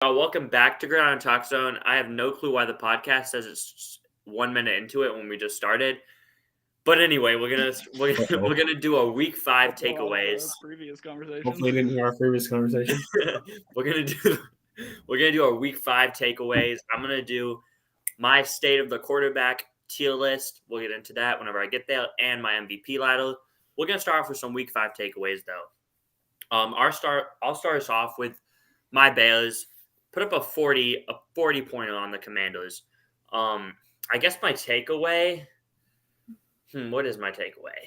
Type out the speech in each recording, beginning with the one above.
Welcome back to GridironTalkZone. I have no clue why the podcast says it's 1 minute into it when we just started. But anyway, we're gonna do a week 5 takeaways. Previous conversation. Hopefully, you didn't hear our previous conversation. we're gonna do our week 5 takeaways. I'm gonna do my state of the quarterback tier list. We'll get into that whenever I get there, and my MVP ladder. We're gonna start off with some week 5 takeaways though. I'll start us off with my Bears. Put up a 40 pointer on the Commanders. I guess my takeaway. What is my takeaway?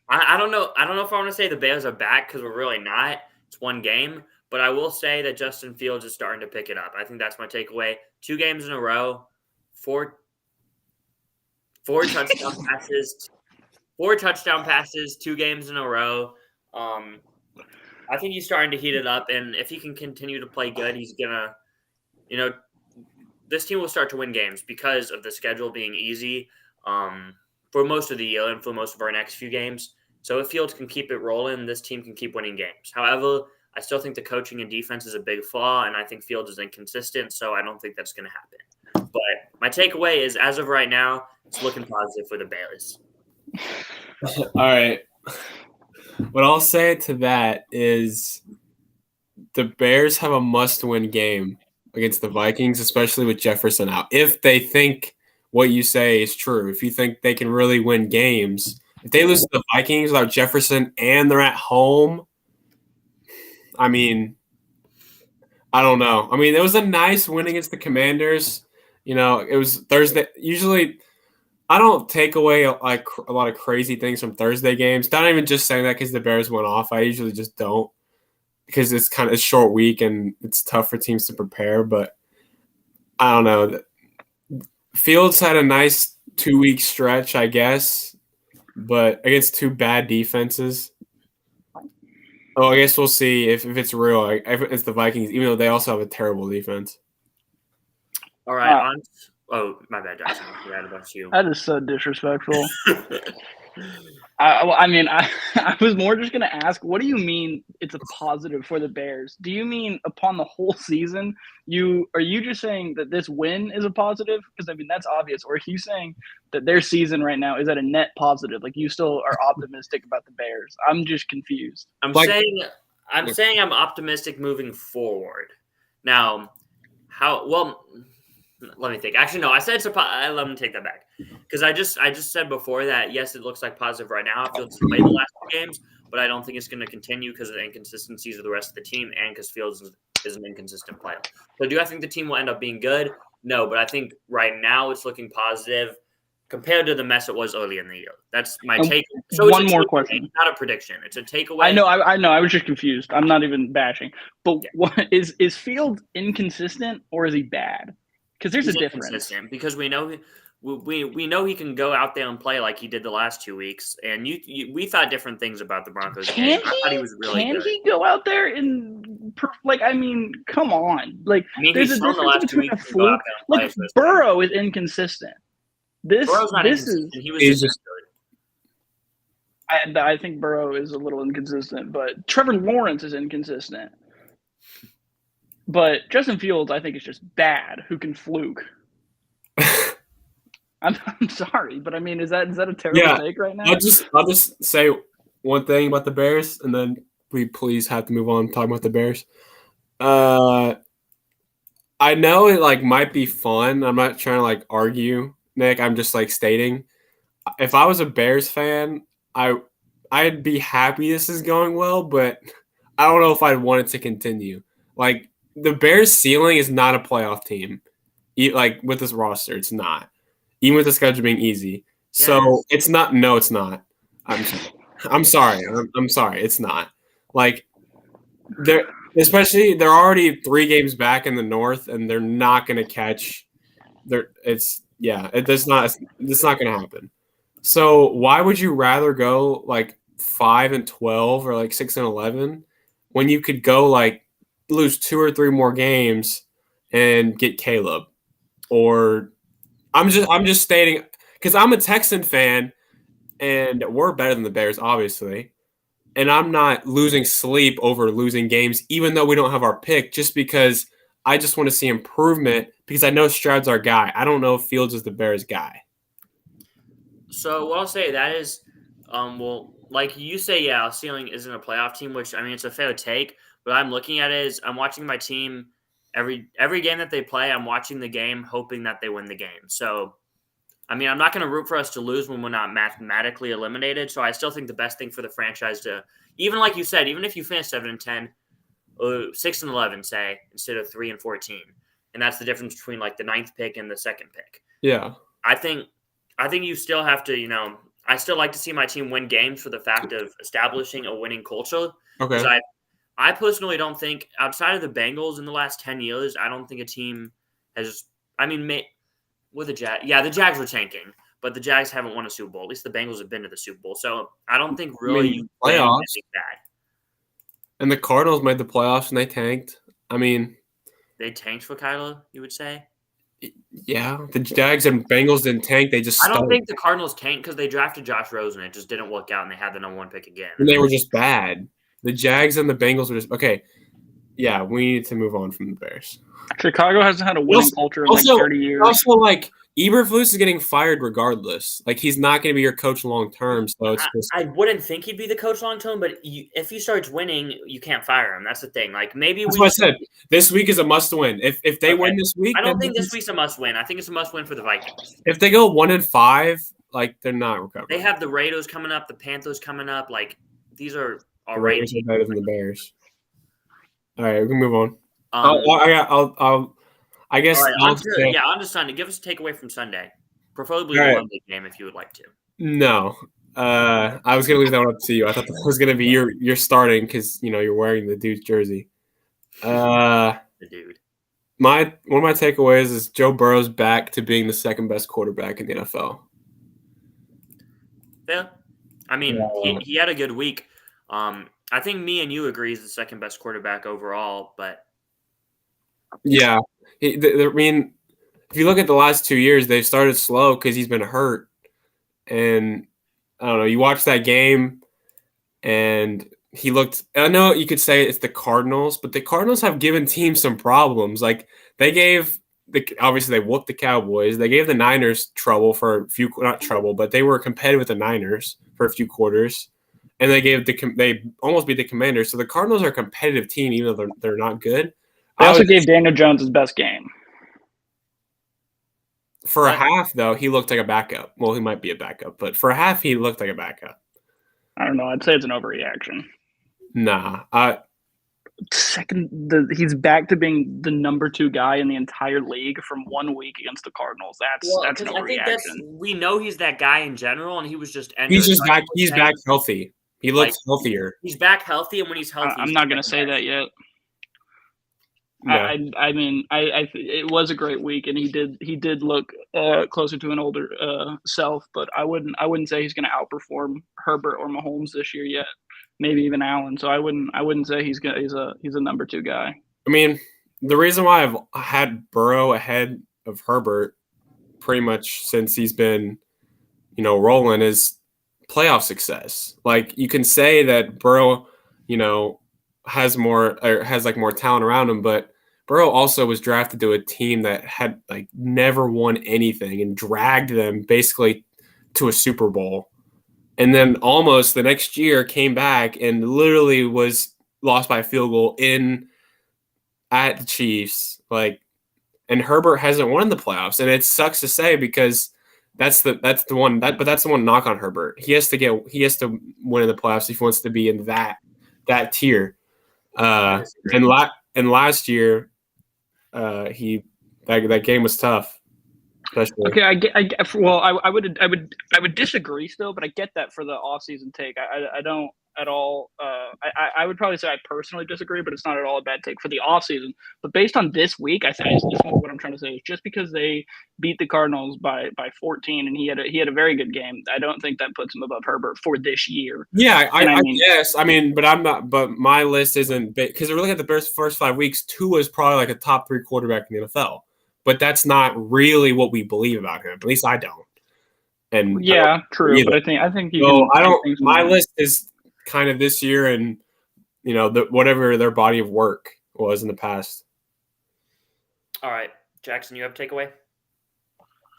I don't know. I don't know if I want to say the Bears are back because we're really not. It's one game, but I will say that Justin Fields is starting to pick it up. I think that's my takeaway. 2 games in a row, four touchdown passes. 4 touchdown passes, 2 games in a row. I think he's starting to heat it up, and if he can continue to play good, he's gonna, this team will start to win games because of the schedule being easy for most of the year and for most of our next few games. So if Fields can keep it rolling, this team can keep winning games. However, I still think the coaching and defense is a big flaw, and I think Fields is inconsistent, so I don't think that's going to happen. But my takeaway is, as of right now, it's looking positive for the Bears. All right. What I'll say to that is the Bears have a must-win game against the Vikings, especially with Jefferson out. If they think what you say is true, if you think they can really win games, if they lose to the Vikings without Jefferson and they're at home, I mean, I don't know. I mean, it was a nice win against the Commanders. It was Thursday. Usually – I don't take away like a lot of crazy things from Thursday games. Not even just saying that because the Bears went off. I usually just don't because it's kind of a short week and it's tough for teams to prepare. But I don't know. Fields had a nice 2-week stretch, I guess, but against 2 bad defenses. Oh, I guess we'll see if it's real. If it's the Vikings, even though they also have a terrible defense. All right, Oh, my bad, Jackson. I forgot about you. That is so disrespectful. I was more just going to ask, what do you mean it's a positive for the Bears? Do you mean upon the whole season? Are you just saying that this win is a positive? Because, that's obvious. Or are you saying that their season right now is at a net positive? Like, you still are optimistic about the Bears? I'm just confused. I'm saying I'm optimistic moving forward. Now, let me think. Actually, no. I said let me take that back because I just said before that yes, it looks like positive right now. I feel played the last 2 games, but I don't think it's going to continue because of the inconsistencies of the rest of the team and because Fields is an inconsistent player. So, do I think the team will end up being good? No, but I think right now it's looking positive compared to the mess it was early in the year. That's my take. So one more question. It's not a prediction. It's a takeaway. I know. I was just confused. I'm not even bashing. But what is Fields inconsistent or is he bad? Because there's a difference. Because we know he can go out there and play like he did the last 2 weeks, and we thought different things about the Broncos. Can he go out there and come on? There's a difference between a fluke. Burrow is inconsistent. Burrow's not inconsistent. He was just good. I think Burrow is a little inconsistent, but Trevor Lawrence is inconsistent. But Justin Fields, I think, is just bad. Who can fluke? I'm sorry, but is that a terrible take right now? I'll just say one thing about the Bears, and then we please have to move on talking about the Bears. I know it might be fun. I'm not trying to argue, Nick. I'm just stating. If I was a Bears fan, I'd be happy this is going well, but I don't know if I'd want it to continue. The Bears' ceiling is not a playoff team. With this roster, it's not. Even with the schedule being easy. Yes. So it's not. No, it's not. I'm sorry. I'm sorry. It's not. They're already 3 games back in the North, and they're not going to catch. It's not going to happen. So why would you rather go 5-12 or 6-11 when you could go lose 2 or 3 more games and get Caleb? Or I'm just stating because I'm a Texan fan and we're better than the Bears, obviously. and I'm not losing sleep over losing games, even though we don't have our pick, just because I just want to see improvement because I know Stroud's our guy. I don't know if Fields is the Bears guy. So what I'll say that is, well, like you say, yeah, our ceiling isn't a playoff team, which I mean it's a fair take. But I'm looking at it is I'm watching my team every game that they play. I'm watching the game, hoping that they win the game. So, I mean, I'm not going to root for us to lose when we're not mathematically eliminated. So I still think the best thing for the franchise to, even like you said, even if you finish 7-10, 6-11, say instead of 3-14, and that's the difference between like the 9th pick and the 2nd pick. Yeah, I think you still have to, I still like to see my team win games for the fact of establishing a winning culture. okay. Because I personally don't think, outside of the Bengals in the last 10 years, I don't think a team has, I mean, with the Jags, yeah, the Jags were tanking, but the Jags haven't won a Super Bowl. At least the Bengals have been to the Super Bowl. So I don't think really you win playoffs. that. And the Cardinals made the playoffs and they tanked. I mean, they tanked for Kyler, you would say? Yeah, the Jags and Bengals didn't tank. They just I don't think the Cardinals tanked because they drafted Josh Rosen. It just didn't work out, and they had the number 1 pick again. And they were just bad. The Jags and the Bengals were just okay. Yeah, we need to move on from the Bears. Chicago hasn't had a winning culture in like 30 years. Also, like Eberflus is getting fired regardless. Like he's not going to be your coach long term. So it's just I wouldn't think he'd be the coach long term, but if he starts winning, you can't fire him. That's the thing. Like maybe that's what I said. This week is a must win. If they win this week, I don't think this week's a must win. I think it's a must win for the Vikings. If they go 1-5, like they're not recovering. They have the Raiders coming up, the Panthers coming up. Like these are already Raiders are better than the Bears. All right, we can move on. I guess. Right, I'm just trying to give us a takeaway from Sunday, preferably the Monday game if you would like to. No, I was gonna leave that one up to you. I thought that was gonna be your starting because you're wearing the dude's jersey. The dude. One of my takeaways is Joe Burrow's back to being the second best quarterback in the NFL. Yeah, I mean he had a good week. I think me and you agree he's the second best quarterback overall, but yeah. I mean, if you look at the last 2 years, they've started slow because he's been hurt. And I don't know, you watch that game and he looked – I know you could say it's the Cardinals, but the Cardinals have given teams some problems. Like they gave – obviously they whooped the Cowboys. They gave the Niners trouble for a few – not trouble, but they were competitive with the Niners for a few quarters. And they almost beat the Commanders. So the Cardinals are a competitive team even though they're not good. They also gave Daniel Jones his best game. For a half, though, he looked like a backup. Well, he might be a backup, but for a half, he looked like a backup. I don't know. I'd say it's an overreaction. Nah. He's back to being the number 2 guy in the entire league from 1 week against the Cardinals. That's an overreaction. I think we know he's that guy in general, and he was just – He's just back. He's back healthy. He looks healthier. He's back healthy, and when he's healthy, I'm not going to say that yet. Yeah. I mean, it was a great week, and he did look closer to an older self. But I wouldn't say he's going to outperform Herbert or Mahomes this year yet. Maybe even Allen. So I wouldn't say he's a number 2 guy. I mean, the reason why I've had Burrow ahead of Herbert pretty much since he's been, rolling is playoff success. Like you can say that Burrow, has more talent around him, but Burrow also was drafted to a team that had never won anything and dragged them basically to a Super Bowl. And then almost the next year came back and literally was lost by a field goal at the Chiefs. And Herbert hasn't won the playoffs. And it sucks to say because that's the one knock on Herbert. He has to win in the playoffs if he wants to be in that tier. And last year, that game was tough. Especially. Okay, I would disagree still, but I get that for the off-season take. I don't at all. I would probably say I personally disagree, but it's not at all a bad take for the off-season. But based on this week, I think what I'm trying to say is just because they beat the Cardinals by 14 and he had a very good game, I don't think that puts him above Herbert for this year. Yeah, I guess. I mean, but I'm not. But my list isn't because we're looking at the first 5 weeks. Tua is probably like a top 3 quarterback in the NFL. But that's not really what we believe about him. At least I don't. And yeah, true. But I think you. So I don't. My list is kind of this year and, whatever their body of work was in the past. All right. Jackson, you have a takeaway?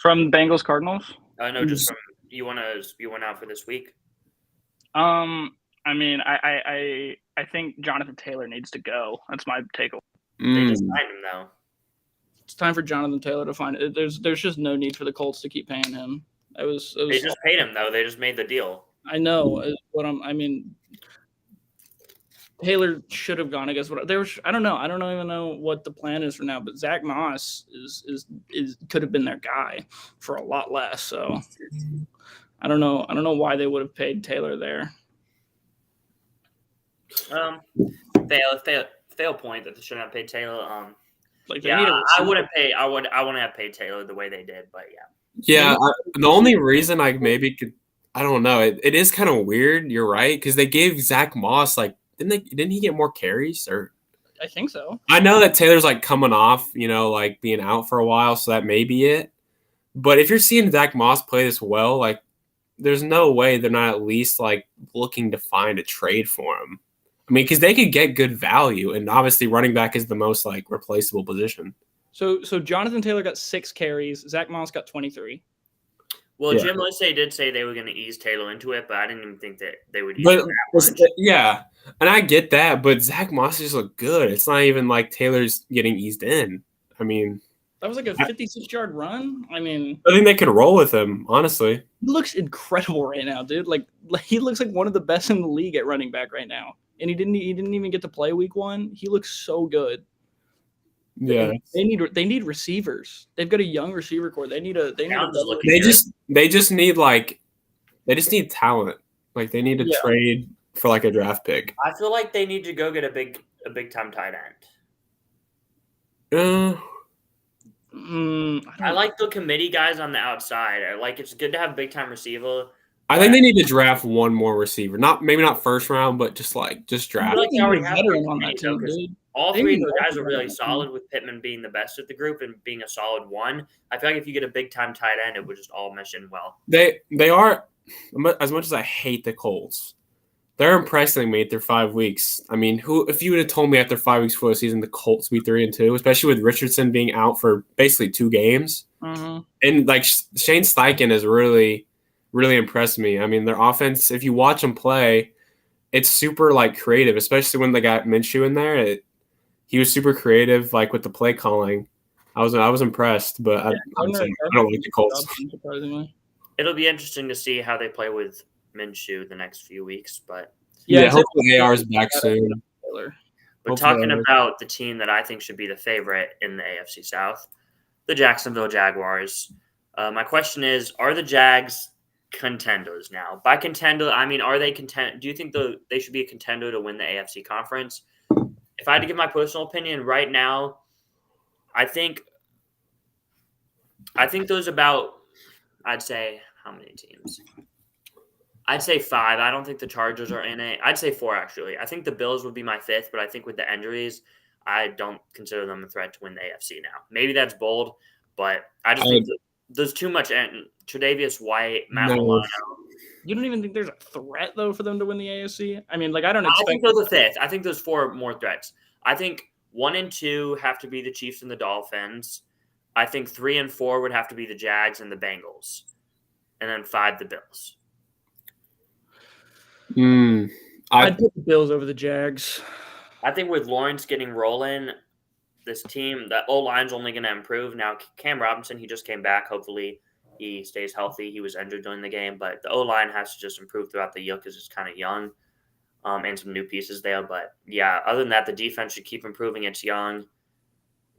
From Bengals Cardinals? No, just from you went out for this week. I mean, I think Jonathan Taylor needs to go. That's my takeaway. They just signed him though. It's time for Jonathan Taylor to find it. There's just no need for the Colts to keep paying him. They just paid him though. They just made the deal. I know Taylor should have gone. I guess I don't know. I don't even know what the plan is for now. But Zach Moss is could have been their guy for a lot less. So I don't know. I don't know why they would have paid Taylor there. Fail point that they shouldn't have paid Taylor. I wouldn't pay. I wouldn't have paid Taylor the way they did. But yeah. The only reason I maybe could, I don't know. It is kind of weird. You're right, because they gave Zach Moss didn't he get more carries? Or I think so. I know that Taylor's coming off, being out for a while, so that may be it. But if you're seeing Zach Moss play this well, there's no way they're not at least looking to find a trade for him. I mean, because they could get good value, and obviously running back is the most replaceable position. So Jonathan Taylor got 6 carries. Zach Moss got 23. Well, yeah. Jim Irsay did say they were going to ease Taylor into it, but I didn't even think that they would ease him that much. Yeah, and I get that, but Zach Moss just looked good. It's not even like Taylor's getting eased in. I mean, that was a 56-yard run. I mean, I think they could roll with him, honestly. He looks incredible right now, dude. He looks like one of the best in the league at running back right now. And he didn't even get to play week 1. He looks so good. Yeah, they need receivers. They've got a young receiver core. They just need talent. They need to trade for a draft pick. I feel like they need to go get a big time tight end. I like the committee guys on the outside. It's good to have big time receiver. I think they need to draft one more receiver. Maybe not first round, but just draft. They already have on that team, dude. All 3 of those guys are really solid, with Pittman being the best of the group and being a solid 1. I feel like if you get a big time tight end, it would just all mesh in well. They are, as much as I hate the Colts, they're impressing me after 5 weeks. I mean, if you would have told me after 5 weeks before the season the Colts be 3-2, especially with Richardson being out for basically 2 games, and Shane Steichen has really, really impressed me. I mean, their offense, if you watch them play, it's super creative, especially when they got Minshew in there. He was super creative, with the play calling. I was impressed, but I don't like the Colts. Surprisingly, it'll be interesting to see how they play with Minshew the next few weeks, but hopefully AR's back soon. But talking about the team that I think should be the favorite in the AFC South, the Jacksonville Jaguars. My question is, are the Jags contenders now? By contender, I mean, are they content? Do you think they should be a contender to win the AFC Conference? If I had to give my personal opinion right now, I think there's about, I'd say, how many teams? I'd say 5. I don't think the Chargers are in it. I'd say 4, actually. I think the Bills would be my 5th, but I think with the injuries, I don't consider them a threat to win the AFC now. Maybe that's bold, but I just think there's too much. Tre'Davious White, Matt Milano. You don't even think there's a threat, though, for them to win the AFC? I mean, I don't expect. I think they're the 5th. I think there's 4 more threats. I think 1 and 2 have to be the Chiefs and the Dolphins. I think 3 and 4 would have to be the Jags and the Bengals. And then 5, the Bills. I'd put the Bills over the Jags. I think with Lawrence getting rolling, this team, the O-line's only going to improve. Now, Cam Robinson, he just came back. Hopefully, he stays healthy. He was injured during the game, but the O-line has to just improve throughout the year because it's kind of young, and some new pieces there. But, yeah, other than that, the defense should keep improving. It's young.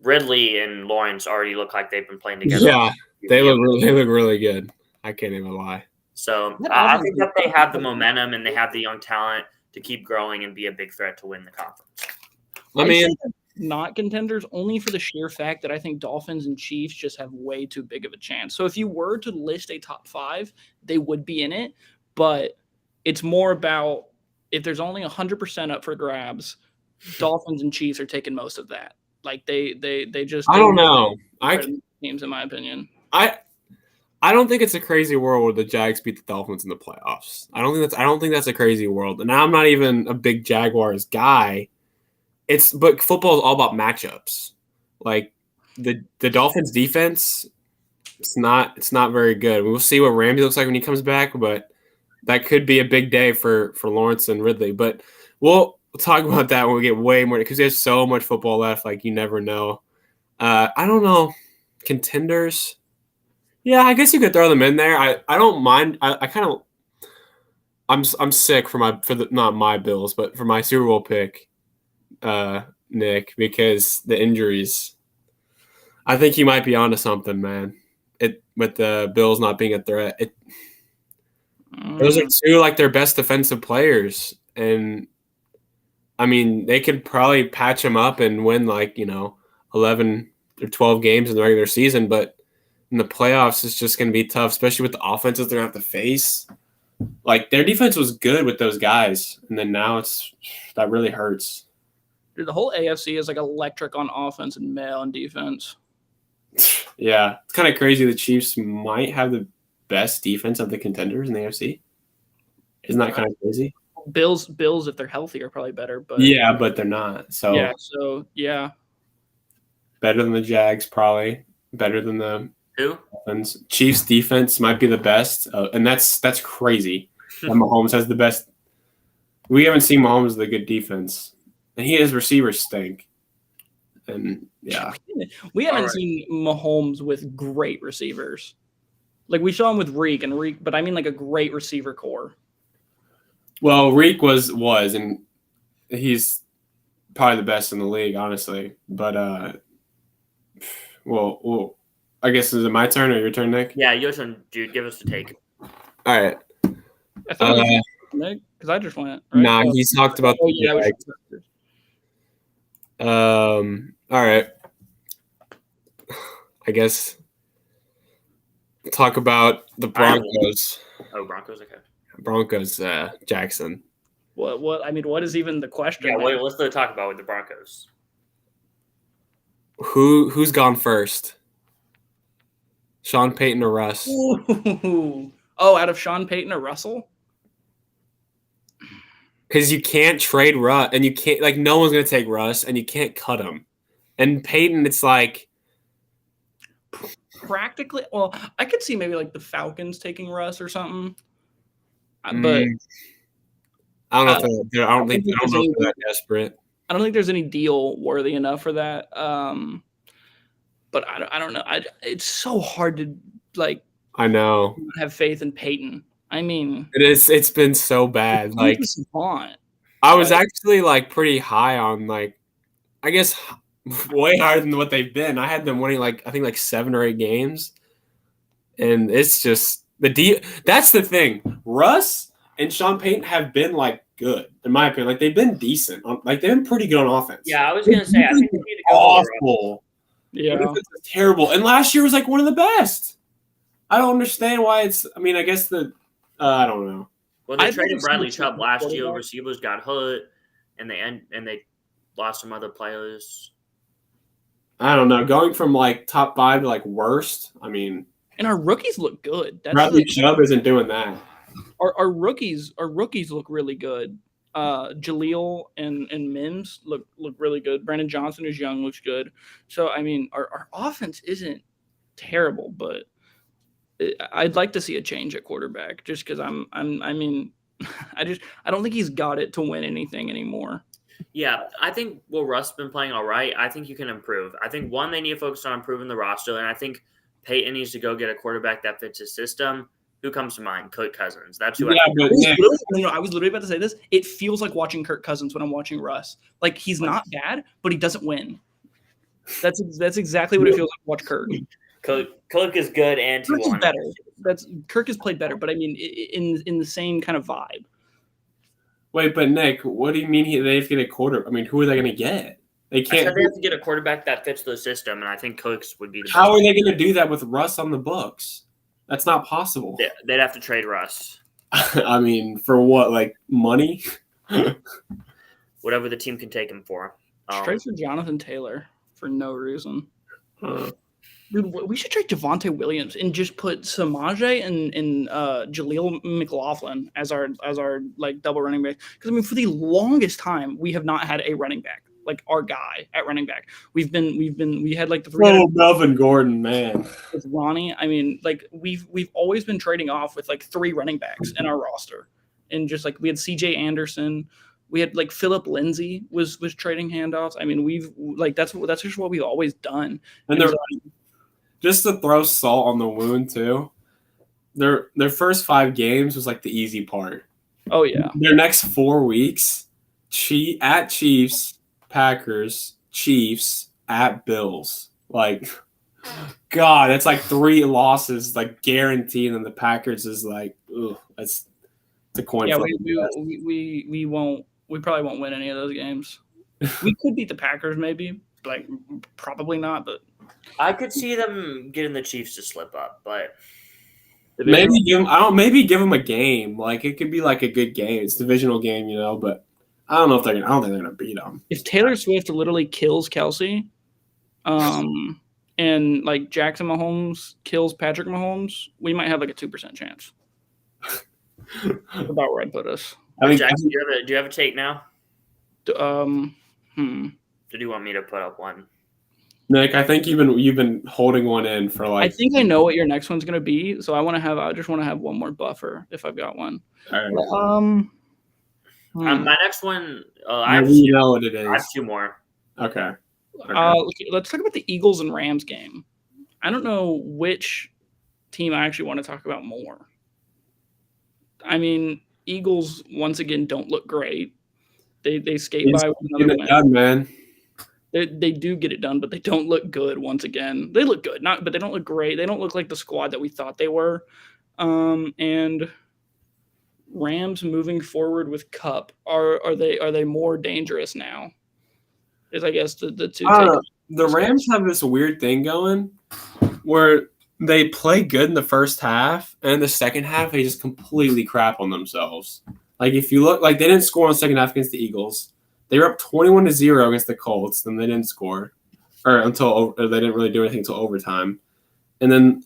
Ridley and Lawrence already look like they've been playing together. Yeah, they look really good. I can't even lie. So I think that they have the momentum and they have the young talent to keep growing and be a big threat to win the conference. I mean, not contenders only for the sheer fact that I think Dolphins and Chiefs just have way too big of a chance. So if you were to list a top 5, they would be in it, but it's more about if there's only 100% up for grabs, Dolphins and Chiefs are taking most of that. They just I don't know. Teams, in my opinion. I don't think it's a crazy world where the Jags beat the Dolphins in the playoffs. I don't think that's a crazy world. And I'm not even a big Jaguars guy. But football is all about matchups. Like the Dolphins defense, it's not very good. We'll see what Ramsey looks like when he comes back, but that could be a big day for Lawrence and Ridley. But we'll talk about that when we get way more, because there's so much football left. Like, you never know. I don't know. Contenders. Yeah, I guess you could throw them in there. I don't mind. I'm sick not my Bills, but for my Super Bowl pick, Nick, because the injuries. I think you might be onto something, man. With the Bills not being a threat. Those are two like their best defensive players, and I mean they could probably patch them up and win 11 or 12 games in the regular season, but in the playoffs, it's just going to be tough, especially with the offenses they're going to have to face. Like, their defense was good with those guys, and then now that really hurts. Dude, the whole AFC is like electric on offense and male on defense. Yeah, it's kind of crazy. The Chiefs might have the best defense of the contenders in the AFC. Isn't that kind of crazy? Bills, if they're healthy, are probably better. But yeah, but they're not. So better than the Jags, probably. Better than the Dolphins. Chiefs defense might be the best, and that's crazy. And Mahomes has the best. We haven't seen Mahomes with a good defense, and his receivers stink. And yeah, we haven't seen Mahomes with great receivers. Like, we saw him with Reek, but I mean like a great receiver core. Well, Reek was, and he's probably the best in the league, honestly. But well, I guess, is it my turn or your turn, Nick? Yeah, your turn, Jude. Give us the take. All right. I thought it was Nick, because I just went. Right? Nah, he's talked about the Jags. All right. I guess talk about the Broncos. Oh, Broncos, okay. Broncos, Jackson. What? I mean, what is even the question? Yeah, what's the talk about with the Broncos? Who's gone first? Sean Payton or Russ? Ooh. Oh, out of Sean Payton or Russell? Because you can't trade Russ, and you can't, like, no one's going to take Russ, and you can't cut him. And Payton, it's like... Practically, well, I could see maybe, like, the Falcons taking Russ or something. But... I don't know if they're that desperate. I don't think there's any deal worthy enough for that. But I don't know. It's so hard to, like... I know. Have faith in Peyton. I mean, it is. It's been so bad. Like, I was actually like pretty high on, like, I guess way higher than what they've been. I had them winning I think 7 or 8 games, and it's just that's the thing. Russ and Sean Payton have been like good, in my opinion. Like, they've been decent. Like, they've been pretty good on offense. Yeah, I was gonna say, I think they need to go awful. Yeah, it's terrible. And last year was like one of the best. I don't understand why it's. I mean, I guess I don't know. Well, they traded Bradley Chubb last year. Receivers got hurt, and they lost some other players. I don't know. Going from like top 5 to like worst. I mean, and our rookies look good. Bradley Chubb isn't doing that. Our rookies look really good. Jaleel and Mims look really good. Brandon Johnson, who's young, looks good. So I mean, our offense isn't terrible, but I'd like to see a change at quarterback, just because I don't think he's got it to win anything anymore. Yeah, I think Russ been playing all right. I think you can improve. I think they need to focus on improving the roster, and I think Peyton needs to go get a quarterback that fits his system. Who comes to mind? Kirk Cousins. That's who. I was literally about to say this. It feels like watching Kirk Cousins when I'm watching Russ. Like, he's not bad, but he doesn't win. That's exactly what it feels like to watch Kirk. Kirk is good, and Kirk is better. Kirk has played better, but I mean, in the same kind of vibe. Wait, but Nick, what do you mean they have to get a quarterback? I mean, who are they going to get? They can't. They have to get a quarterback that fits the system, and I think Kirk's would be the best. How are they going to do that with Russ on the books? That's not possible. They'd have to trade Russ. I mean, for what? Like, money? Whatever the team can take him for. Trade for Jonathan Taylor for no reason. Dude, we should trade Javonte Williams and just put Samaje and Jaleel McLaughlin as our like double running back. Because I mean, for the longest time, we have not had a running back like our guy at running back. We had like the three. Melvin Gordon, man, with Ronnie. I mean, like we've always been trading off with like 3 running backs in our roster, and just like we had C.J. Anderson. We had like Philip Lindsay was trading handoffs. I mean, we've like that's just what we've always done. And just to throw salt on the wound too, their first 5 games was like the easy part. Oh yeah. Their next 4 weeks, at Chiefs, Packers, Chiefs, at Bills. Like, God, that's like 3 losses, like guaranteed, and the Packers is like, ugh, it's a coin flip. Yeah, we probably won't win any of those games. We could beat the Packers, maybe, like probably not, but. I could see them getting the Chiefs to slip up, but maybe give them a game. Like it could be like a good game. It's a divisional game, but I don't know if I don't think they're gonna beat them. If Taylor Swift literally kills Kelsey, and like Jackson Mahomes kills Patrick Mahomes, we might have like a 2% chance. About where I'd put us. Jackson, do you have a take now? Did you want me to put up one? Nick, I think you've been holding one in for like. I think I know what your next one's gonna be, so I just want to have one more buffer if I've got one. All right. My next one, I know what it is. I have 2 more. Okay. Let's talk about the Eagles and Rams game. I don't know which team I actually want to talk about more. I mean, Eagles once again don't look great. They skate by with another win. Done, man. They do get it done, but they don't look good once again. They look good, but they don't look great. They don't look like the squad that we thought they were. And Rams moving forward with Cup, are they more dangerous now? Is I guess the 2. The Rams have this weird thing going where they play good in the first half, and in the second half they just completely crap on themselves. Like if you look, like they didn't score in the second half against the Eagles. They were up 21-0 against the Colts, then they didn't score, or they didn't really do anything until overtime. And then,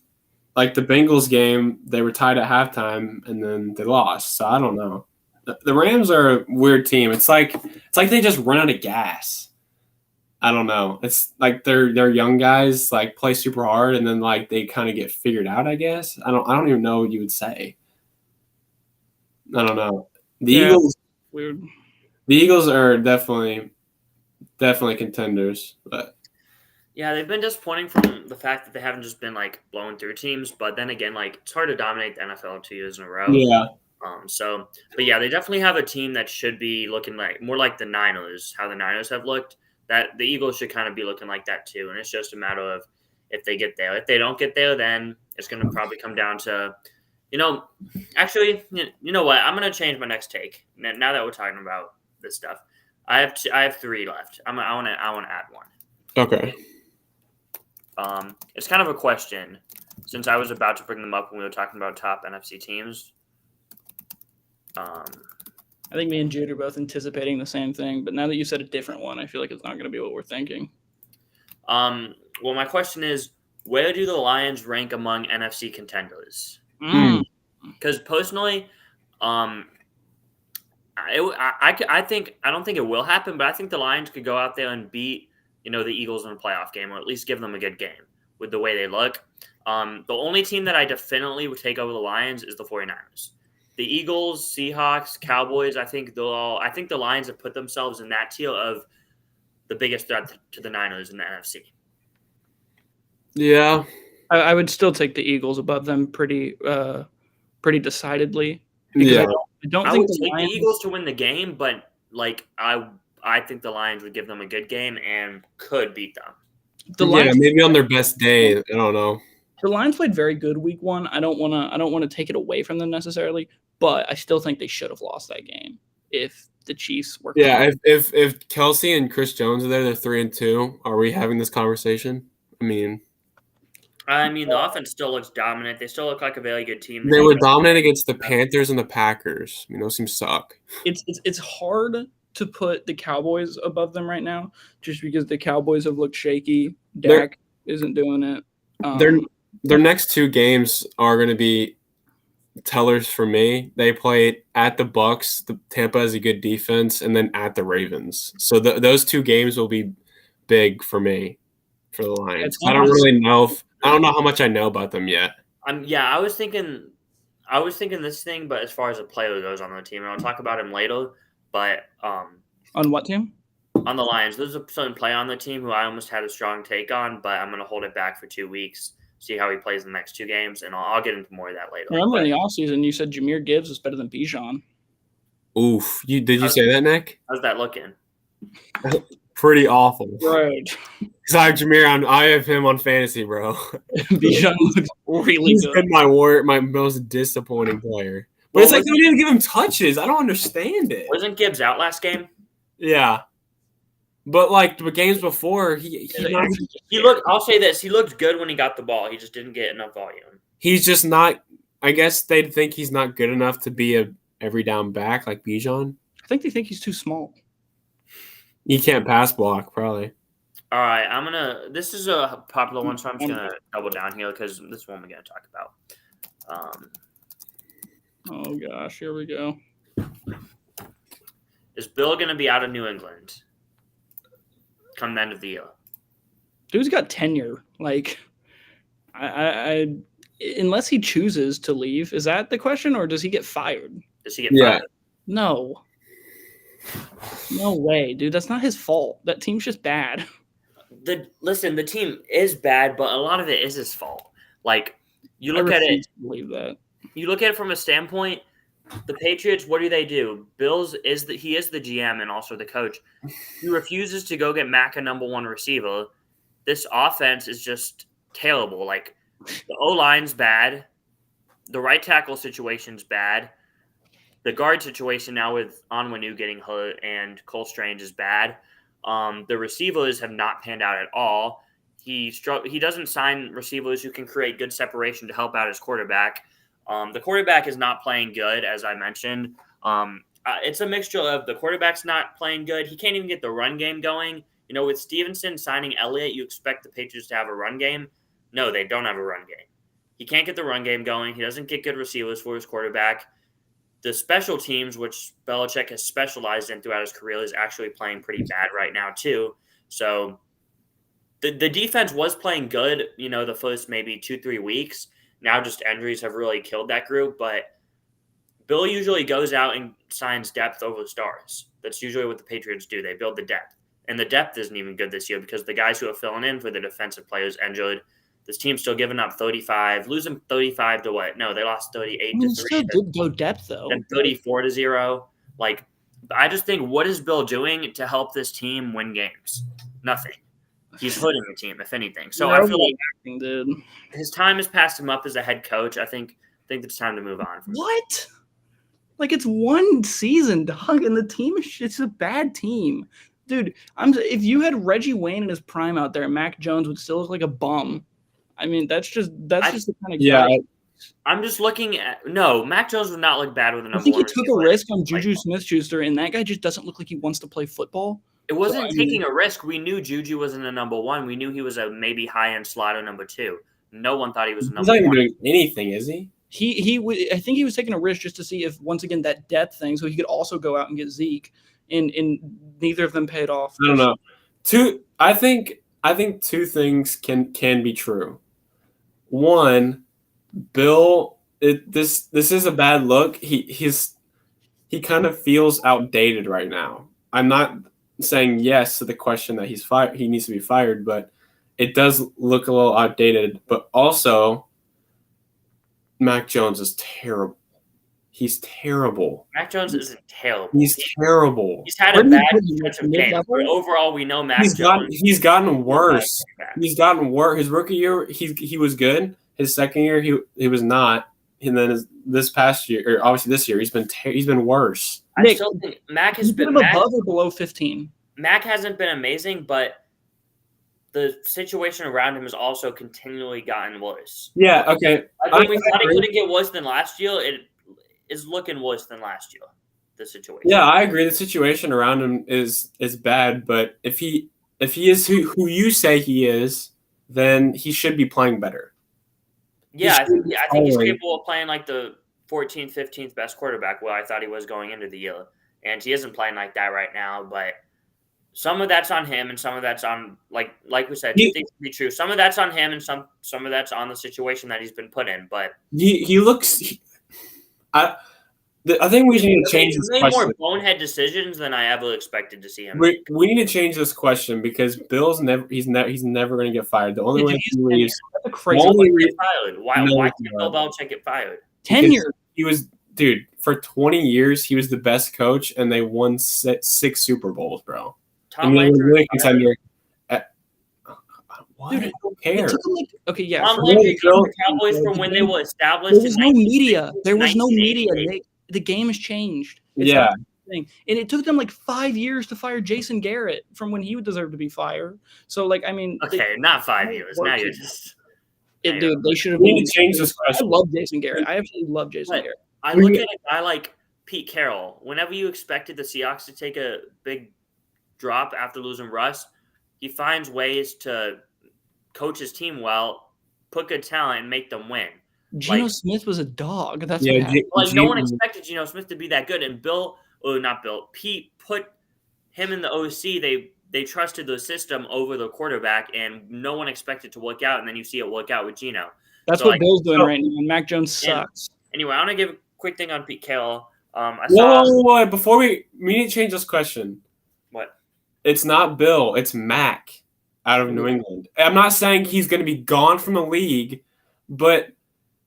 like the Bengals game, they were tied at halftime, and then they lost. So I don't know. The Rams are a weird team. It's like they just run out of gas. I don't know. It's like they're young guys like play super hard, and then like they kind of get figured out. I guess I don't even know what you would say. I don't know. Eagles weird. The Eagles are definitely contenders, but yeah, they've been disappointing from the fact that they haven't just been like blowing through teams. But then again, like it's hard to dominate the NFL 2 years in a row. Yeah. But yeah, they definitely have a team that should be looking like more like the Niners, how the Niners have looked. That the Eagles should kind of be looking like that too, and it's just a matter of if they get there. If they don't get there, then it's going to probably come down to, actually, you know what? I'm going to change my next take now that we're talking about this stuff. I have 3 left. I want to add one. Okay. It's kind of a question, since I was about to bring them up when we were talking about top NFC teams. I think me and Jude are both anticipating the same thing, but now that you said a different one, I feel like it's not going to be what we're thinking. Well, my question is, where do the Lions rank among NFC contenders? Because personally, I don't think it will happen, but I think the Lions could go out there and beat, the Eagles in a playoff game, or at least give them a good game with the way they look. The only team that I definitely would take over the Lions is the 49ers. The Eagles, Seahawks, Cowboys, I think the Lions have put themselves in that tier of the biggest threat to the Niners in the NFC. Yeah. I would still take the Eagles above them pretty decidedly. Yeah. I would take the Eagles to win the game, but like I think the Lions would give them a good game and could beat them. Maybe on their best day. I don't know. The Lions played very good week 1. I don't want to take it away from them necessarily, but I still think they should have lost that game if the Chiefs were. Yeah, if Kelsey and Chris Jones are there, they're 3-2. Are we having this conversation? I mean, the offense still looks dominant. They still look like a very good team. They were dominant against the Panthers and the Packers. Those teams suck. It's hard to put the Cowboys above them right now, just because the Cowboys have looked shaky. Dak isn't doing it. Their next 2 games are going to be tellers for me. They play at the Bucks. Tampa has a good defense, and then at the Ravens. So those 2 games will be big for me for the Lions. I don't really know I don't know how much I know about them yet. I was thinking this thing, but as far as a player goes on the team, and I'll talk about him later. But on what team? On the Lions, there's a certain player on the team who I almost had a strong take on, but I'm going to hold it back for 2 weeks, see how he plays in the next 2 games, and I'll get into more of that later. Remember in the offseason, you said Jahmyr Gibbs was better than Bijan. Oof. Did you say that, Nick? How's that looking? Pretty awful. Right. Sorry, Jahmyr, I have him on fantasy, bro. Bijan looks really He's good. been my most disappointing player. But it's like they didn't give him touches. I don't understand it. Wasn't Gibbs out last game? Yeah. But like the games before, he looked. I'll say this: he looked good when he got the ball. He just didn't get enough volume. He's just not. I guess they think he's not good enough to be a every down back like Bijan. I think they think he's too small. He can't pass block, probably. All right, this is a popular one, so I'm just gonna double down here because this is one we're gonna talk about. Oh gosh, here we go. Is Bill gonna be out of New England come the end of the year? Dude's got tenure. Like, I unless he chooses to leave, is that the question, or does he get fired? Does he get fired? No. No way, dude. That's not his fault. That team's just bad. The team is bad, but a lot of it is his fault. Like, you look at it. Believe that. You look at it from a standpoint. The Patriots, what do? Bills he is the GM and also the coach. He refuses to go get Mac a number 1 receiver. This offense is just terrible. Like, the O-line's bad. The right tackle situation's bad. The guard situation now with Onwenu getting hurt and Cole Strange is bad. The receivers have not panned out at all. He doesn't sign receivers who can create good separation to help out his quarterback. The quarterback is not playing good, as I mentioned. It's a mixture of the quarterback's not playing good. He can't even get the run game going. You know, with Stevenson signing Elliott, you expect the Patriots to have a run game. No, they don't have a run game. He can't get the run game going. He doesn't get good receivers for his quarterback. The special teams, which Belichick has specialized in throughout his career, is actually playing pretty bad right now, too. So the defense was playing good, the first maybe 2-3 weeks. Now just injuries have really killed that group. But Bill usually goes out and signs depth over stars. That's usually what the Patriots do. They build the depth. And the depth isn't even good this year because the guys who are filling in for the defensive players injured. This team's still giving up 35, losing 35 to what? No, they lost 38 to 3. Still did go depth, though. Then 34 to 0. Like, I just think, what is Bill doing to help this team win games? Nothing. He's hurting the team, if anything. So I feel like his time has passed him up as a head coach. I think it's time to move on. What? Like, it's one season, dog, and the team it's a bad team. Dude, if you had Reggie Wayne in his prime out there, Mac Jones would still look like a bum. I mean, that's just the kind of guy. I'm just looking at Mac Jones would not look bad with a number 1. I think he took a risk on Juju Smith-Schuster, and that guy just doesn't look like he wants to play football. It wasn't taking a risk. We knew Juju wasn't a number 1. We knew he was a maybe high-end slot or number 2. No one thought he was a number 1. He's not even doing anything, is he? I think he was taking a risk just to see if, once again, that depth thing, so he could also go out and get Zeke, and neither of them paid off. I don't know. I think 2 things can be true. One, Bill, this is a bad look. He kind of feels outdated right now. I'm not saying yes to the question that he needs to be fired, but it does look a little outdated. But also, Mac Jones is terrible. He's terrible. Mac Jones isn't terrible. He's terrible. He's had a bad defensive game. But overall, we know Mac Jones. He's gotten worse. He's gotten worse. His rookie year, he was good. His second year, he was not. And then this past year, or obviously this year, he's been worse. I still think Mac has been above or below 15. Mac hasn't been amazing, but the situation around him has also continually gotten worse. Yeah. Okay. When we thought it couldn't get worse than last year, it is looking worse than last year. The situation. Yeah, I agree. The situation around him is bad, but if he is who you say he is, then he should be playing better. Yeah, I think he's capable of playing like the 14th, 15th best quarterback. Well, I thought he was going into the year, and he isn't playing like that right now. But some of that's on him, and some of that's on like we said, two things to be true. Some of that's on him, and some of that's on the situation that he's been put in. But he looks. I think we need to change this question. More bonehead decisions than I ever expected to see him. We need to change this question because Bill's he's never going to get fired. The only way he leaves. That's a crazy fired. Why can't Bill Belichick get fired? 10 years. He was for 20 years. He was the best coach, and they won 6 Super Bowls, bro. Tom Landry really contender. What? Dude, I don't care. Okay, yeah. Tom Landry coached the Cowboys from when they were established. There was no media. There was no media. The game has changed. It's and it took them like 5 years to fire Jason Garrett from when he deserved to be fired. So, like, I mean, not 5 years. Now you're just. Dude, they should have. We need to change this question. I love Jason Garrett. I absolutely love Jason Garrett. I look at a guy like Pete Carroll. Whenever you expected the Seahawks to take a big drop after losing Russ, he finds ways to coach his team well, put good talent, and make them win. Geno Smith was a dog. That's what happened. No one expected Geno Smith to be that good, and Pete put him in the OC. They trusted the system over the quarterback, and no one expected to work out. And then you see it work out with Geno. That's what Bill's doing right now. And Mac Jones sucks. Anyway, I want to give a quick thing on Pete Carroll. Whoa. Before we need to change this question. What? It's not Bill. It's Mac out of New England. I'm not saying he's going to be gone from the league, but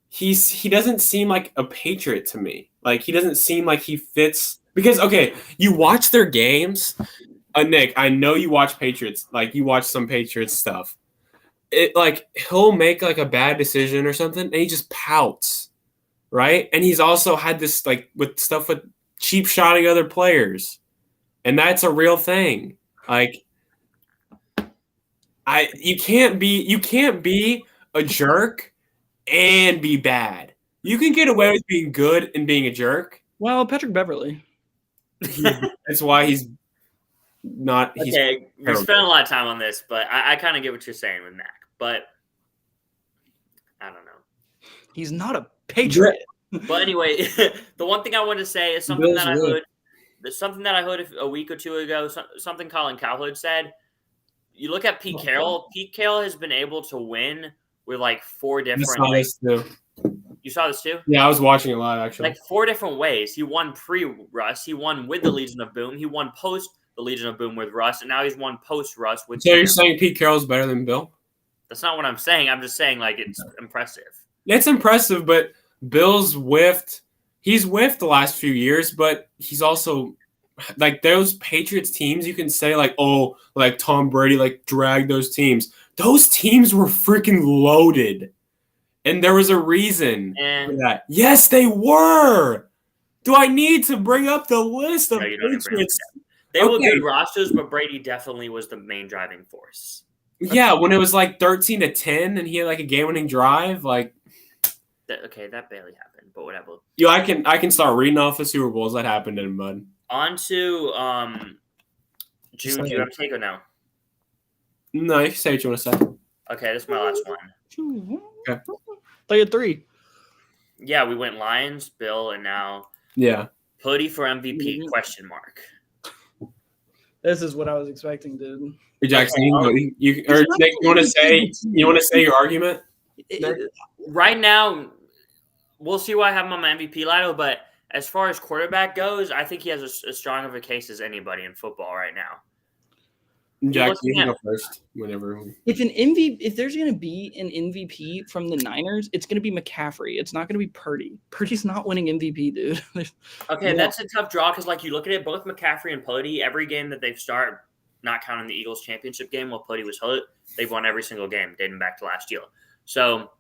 he doesn't seem like a Patriot to me. Like, he doesn't seem like he fits. Because, okay, you watch their games. Nick, I know you watch Patriots. Like, you watch some Patriots stuff. He'll make, like, a bad decision or something, and he just pouts, right? And he's also had this, like, with stuff with cheap shotting other players. And that's a real thing. Like, you can't be a jerk and be bad. You can get away with being good and being a jerk. Well, Patrick Beverly. That's why he's not. Okay, we spent a lot of time on this, but I kind of get what you're saying with Mac. But I don't know. He's not a Patriot. But anyway, the one thing I wanted to say is something that I heard. There's something that I heard a week or two ago. Something Colin Cowherd said. You look at Pete Carroll. Pete Carroll has been able to win with like 4 different ways. You saw this too? Yeah, I was watching it live actually. Like 4 different ways. He won pre-Russ. He won with the Legion of Boom. He won post the Legion of Boom with Russ, and now he's won post-Russ with. So you're saying Pete Carroll's better than Bill? That's not what I'm saying. I'm just saying like it's impressive. It's impressive, but Bill's whiffed. He's whiffed the last few years, but he's also like those Patriots teams. You can say like, oh, like Tom Brady like dragged those teams. Those teams were freaking loaded. And there was a reason for that. Yes, they were. Do I need to bring up the list of Patriots? They were good rosters, but Brady definitely was the main driving force. Yeah, when it was like 13-10 and he had like a game-winning drive, like that barely happened, but whatever. I can start reading off the Super Bowls that happened in mud. On to Jude, do you have to take or no? No, you can say what you want to say. Okay, this is my last one. Okay. Play at 3. Yeah, we went Lions, Bill, and now Purdy for MVP, question mark. This is what I was expecting, dude. Hey, Jackson, Nick, you want to say your argument? Right now, we'll see what I have him on my MVP ladder, but as far as quarterback goes, I think he has as strong of a case as anybody in football right now. Jackson, you can go first whenever. If there's going to be an MVP from the Niners, it's going to be McCaffrey. It's not going to be Purdy. Purdy's not winning MVP, dude. Okay, that's a tough draw because, like, you look at it, both McCaffrey and Purdy, every game that they've started, not counting the Eagles championship game while Purdy was hurt, they've won every single game dating back to last year. So,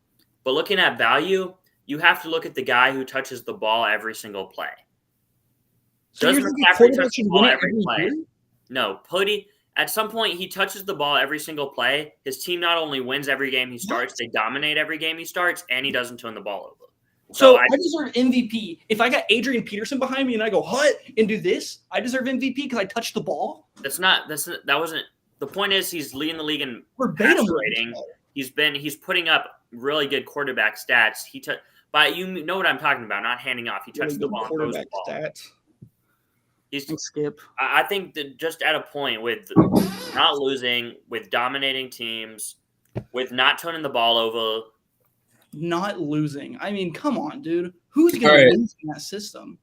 but looking at value, you have to look at the guy who touches the ball every single play. Does McCaffrey touch the ball every play? No, Purdy. At some point, he touches the ball every single play. His team not only wins every game he starts, they dominate every game he starts, and he doesn't turn the ball over. So I deserve MVP. If I got Adrian Peterson behind me and I go, hut, and do this, I deserve MVP because I touched the ball? That wasn't. The point is he's leading the league in passer rating. He's putting up really good quarterback stats. But you know what I'm talking about, not handing off. He touched the ball and throws the ball. Stats. He's Skip. I think that just at a point with not losing, with dominating teams, with not turning the ball over. Not losing. I mean, come on, dude. Who's going to lose in that system?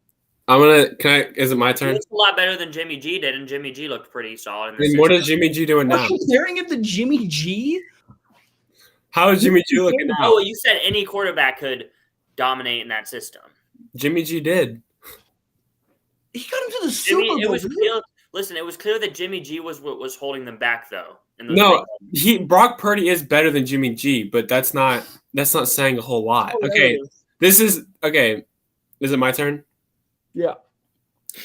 Is it my turn? He looks a lot better than Jimmy G did, and Jimmy G looked pretty solid. And what is Jimmy G doing now? Are you comparing him to Jimmy G? How is Jimmy G looking now? Oh, you said any quarterback could dominate in that system. Jimmy G did. He got him to the Super Bowl. It was clear. Listen, it was clear that Jimmy G was what was holding them back, though. Brock Purdy is better than Jimmy G, but that's not saying a whole lot. Okay, Is it my turn? Yeah.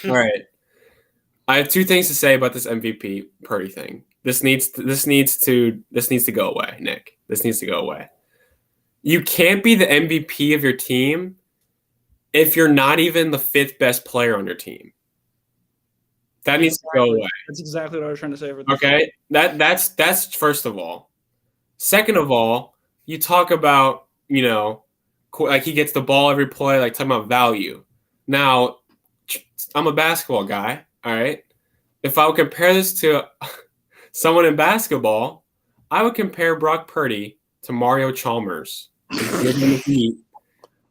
All right. I have two things to say about this MVP Purdy thing. This needs to go away, Nick. This needs to go away. You can't be the MVP of your team if you're not even the 5th best player on your team. That needs to go away. That's exactly what I was trying to say. Okay, that's first of all. Second of all, you talk about like he gets the ball every play, like talking about value. Now, I'm a basketball guy. All right, if I would compare this to someone in basketball, I would compare Brock Purdy to Mario Chalmers with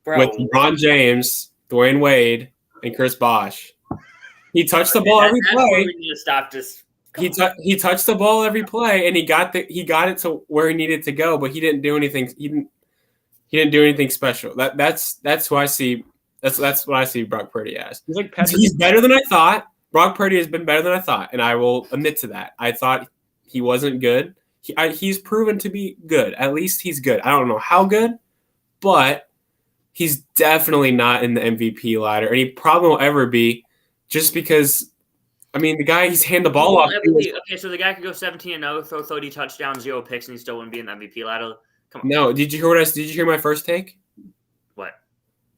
LeBron James, Dwayne Wade, and Chris Bosh. He touched the ball every play. We need to stop this. He touched the ball every play, and he got it to where he needed to go, but he didn't do anything. He didn't do anything special. That's who I see. That's what I see Brock Purdy as. He's better than I thought. Brock Purdy has been better than I thought, and I will admit to that. I thought he wasn't good. He's proven to be good. At least he's good. I don't know how good, but he's definitely not in the MVP ladder, and he probably won't ever be. Just because, I mean, the guy, he's handing the ball off. Okay, so the guy could go 17-0, throw 30 touchdowns, 0 picks, and he still wouldn't be in the MVP ladder. Come on. No, did you hear my first take? What?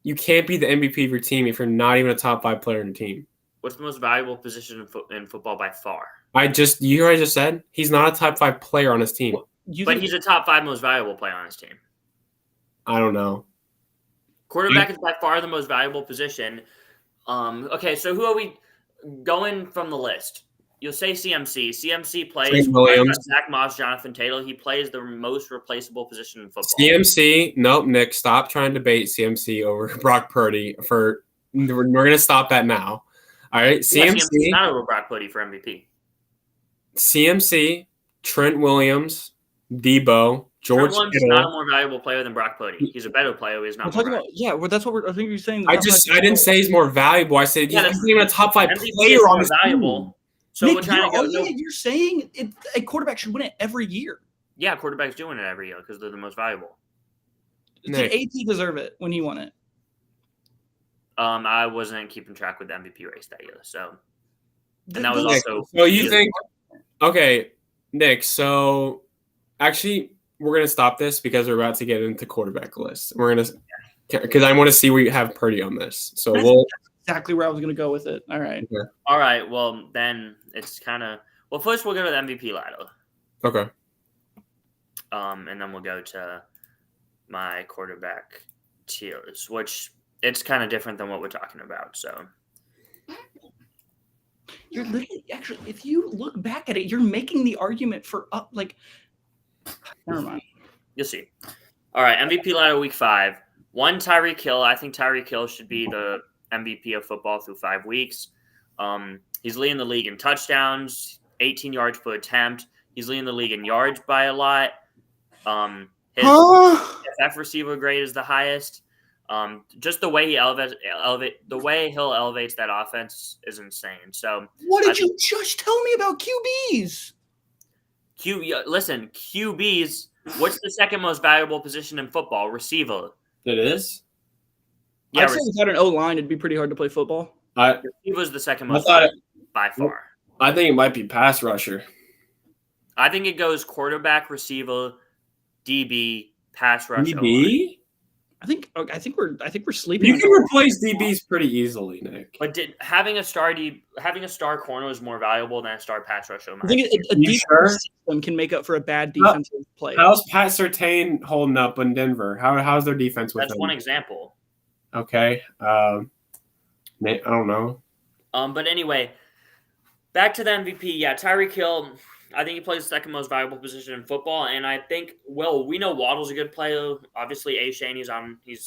You can't be the MVP of your team if you're not even a top 5 player in your team. What's the most valuable position in football by far? You hear what I just said? He's not a top 5 player on his team. But he's a top 5 most valuable player on his team. I don't know. Quarterback is by far the most valuable position. Okay, so who are we going from the list? You'll say CMC. CMC plays Zach Moss, Jonathan Taylor. He plays the most replaceable position in football. CMC, nope, Nick, stop trying to debate CMC over Brock Purdy. We're going to stop that now. All right, CMC is not over Brock Purdy for MVP. CMC, Trent Williams, Debo, George Kittle. Is not a more valuable player than Brock Purdy. He's a better player. He's not. We're talking about, well, that's what I think you're saying. I didn't say he's more valuable. I said he's not even a top 5 player on his valuable. Team. So Nick, we're trying to go. You're saying a quarterback should win it every year. Yeah, quarterbacks do win it every year because they're the most valuable. Did AT deserve it when he won it? I wasn't keeping track with the MVP race that year, so. And that was also. So you think? Okay, Nick. So actually, we're gonna stop this because we're about to get into quarterback lists. We're gonna because I want to see where you have Purdy on this. So That's exactly where I was gonna go with it. All right. Okay. All right. Well, then it's kind of first we'll go to the MVP ladder. Okay. And then we'll go to my quarterback tiers, which it's kind of different than what we're talking about. So. You're literally actually, if you look back at it, you're making the argument for never mind. You'll see. All right, MVP ladder week 5. 1, Tyreek Hill. I think Tyreek Hill should be the MVP of football through 5 weeks. He's leading the league in touchdowns, 18 yards per attempt. He's leading the league in yards by a lot. His FF receiver grade is the highest. Just the way he Hill elevates that offense is insane. So what did you just tell me about QBs? Listen, QBs. What's the second most valuable position in football? Receiver. It is. Yeah, I'd say without an O-line, it'd be pretty hard to play football. Receiver's the second most valuable by far. I think it might be pass rusher. I think it goes quarterback, receiver, DB, pass rush. DB? I think we're sleeping. You can replace DBs pretty easily, Nick. But having a star corner is more valuable than a star pass rusher. I think a defensive system can make up for a bad defensive play. How's Pat Surtain holding up in Denver? How's their defense with him? That's one example. Okay. I don't know. But anyway, back to the MVP. Yeah, Tyreek Hill. I think he plays the second most valuable position in football, and I think we know Waddle's a good player. Obviously, Shane he's on the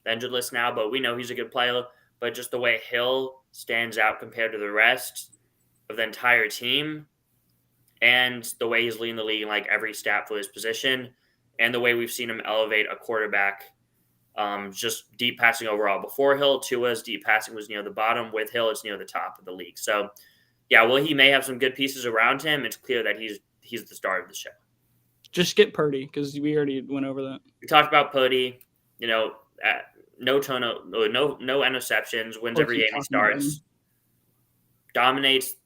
injured list now, but we know he's a good player. But just the way Hill stands out compared to the rest of the entire team, and the way he's leading the league in like every stat for his position, and the way we've seen him elevate a quarterback, just deep passing overall. Before Hill, Tua's deep passing was near the bottom. With Hill, it's near the top of the league. So. Yeah, well, he may have some good pieces around him. It's clear that he's the star of the show. Just get Purdy because we already went over that. We talked about Purdy. No interceptions. Wins every game he starts. Dominates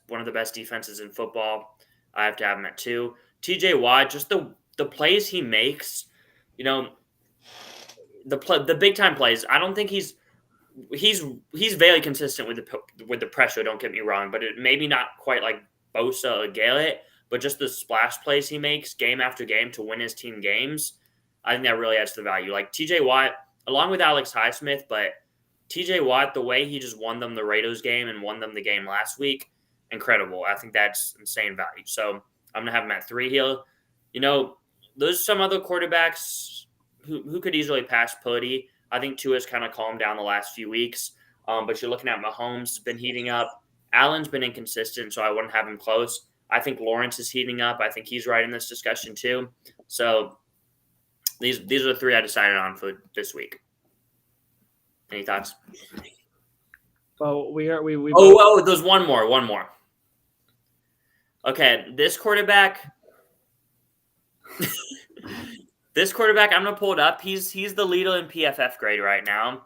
one of the best defenses in football. I have to have him at 2. T.J. Watt, just the plays he makes. The big time plays. I don't think he's very consistent with the pressure. Don't get me wrong, but it maybe not quite like Bosa or Garrett, but just the splash plays he makes game after game to win his team games. I think that really adds to the value. Like T.J. Watt, along with Alex Highsmith, but T.J. Watt, the way he just won them the Raiders game and won them the game last week, incredible. I think that's insane value. So I'm gonna have him at 3 here. There's some other quarterbacks who could easily pass Purdy. I think Tua's kind of calmed down the last few weeks. But you're looking at Mahomes has been heating up. Allen's been inconsistent, so I wouldn't have him close. I think Lawrence is heating up. I think he's right in this discussion too. So these are the 3 I decided on for this week. Any thoughts? Well, we there's one more. Okay, this quarterback. This quarterback, I'm going to pull it up. He's the leader in PFF grade right now.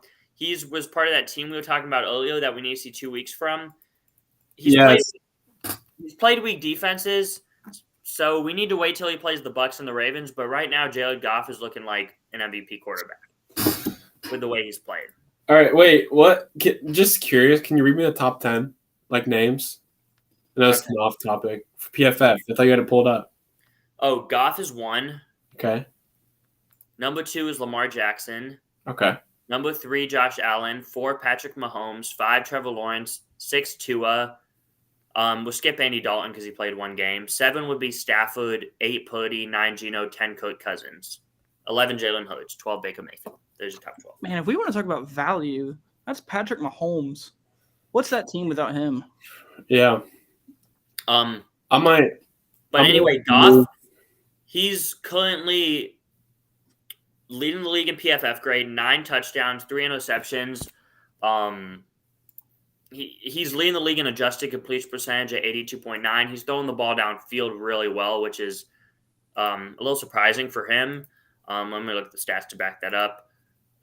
Was part of that team we were talking about earlier that we need to see 2 weeks from. He's played weak defenses, so we need to wait till he plays the Bucs and the Ravens. But right now, Jared Goff is looking like an MVP quarterback with the way he's played. All right, wait, what? Just curious, can you read me the top 10, like names? I know it's off topic. For PFF, I thought you had it pulled up. Oh, Goff is 1. Okay. Number 2 is Lamar Jackson. Okay. Number 3, Josh Allen. 4, Patrick Mahomes. 5, Trevor Lawrence. 6, Tua. We'll skip Andy Dalton because he played 1 game. 7 would be Stafford. 8, Purdy. 9, Geno. 10, Kirk Cousins. 11, Jalen Hurts. 12, Baker Mayfield. There's your top 12. Man, if we want to talk about value, that's Patrick Mahomes. What's that team without him? Yeah. I might. But anyway, Goff, he's currently leading the league in PFF grade, 9 touchdowns, 3 interceptions. He's leading the league in adjusted completion percentage at 82.9. He's throwing the ball downfield really well, which is a little surprising for him. Let me look at the stats to back that up.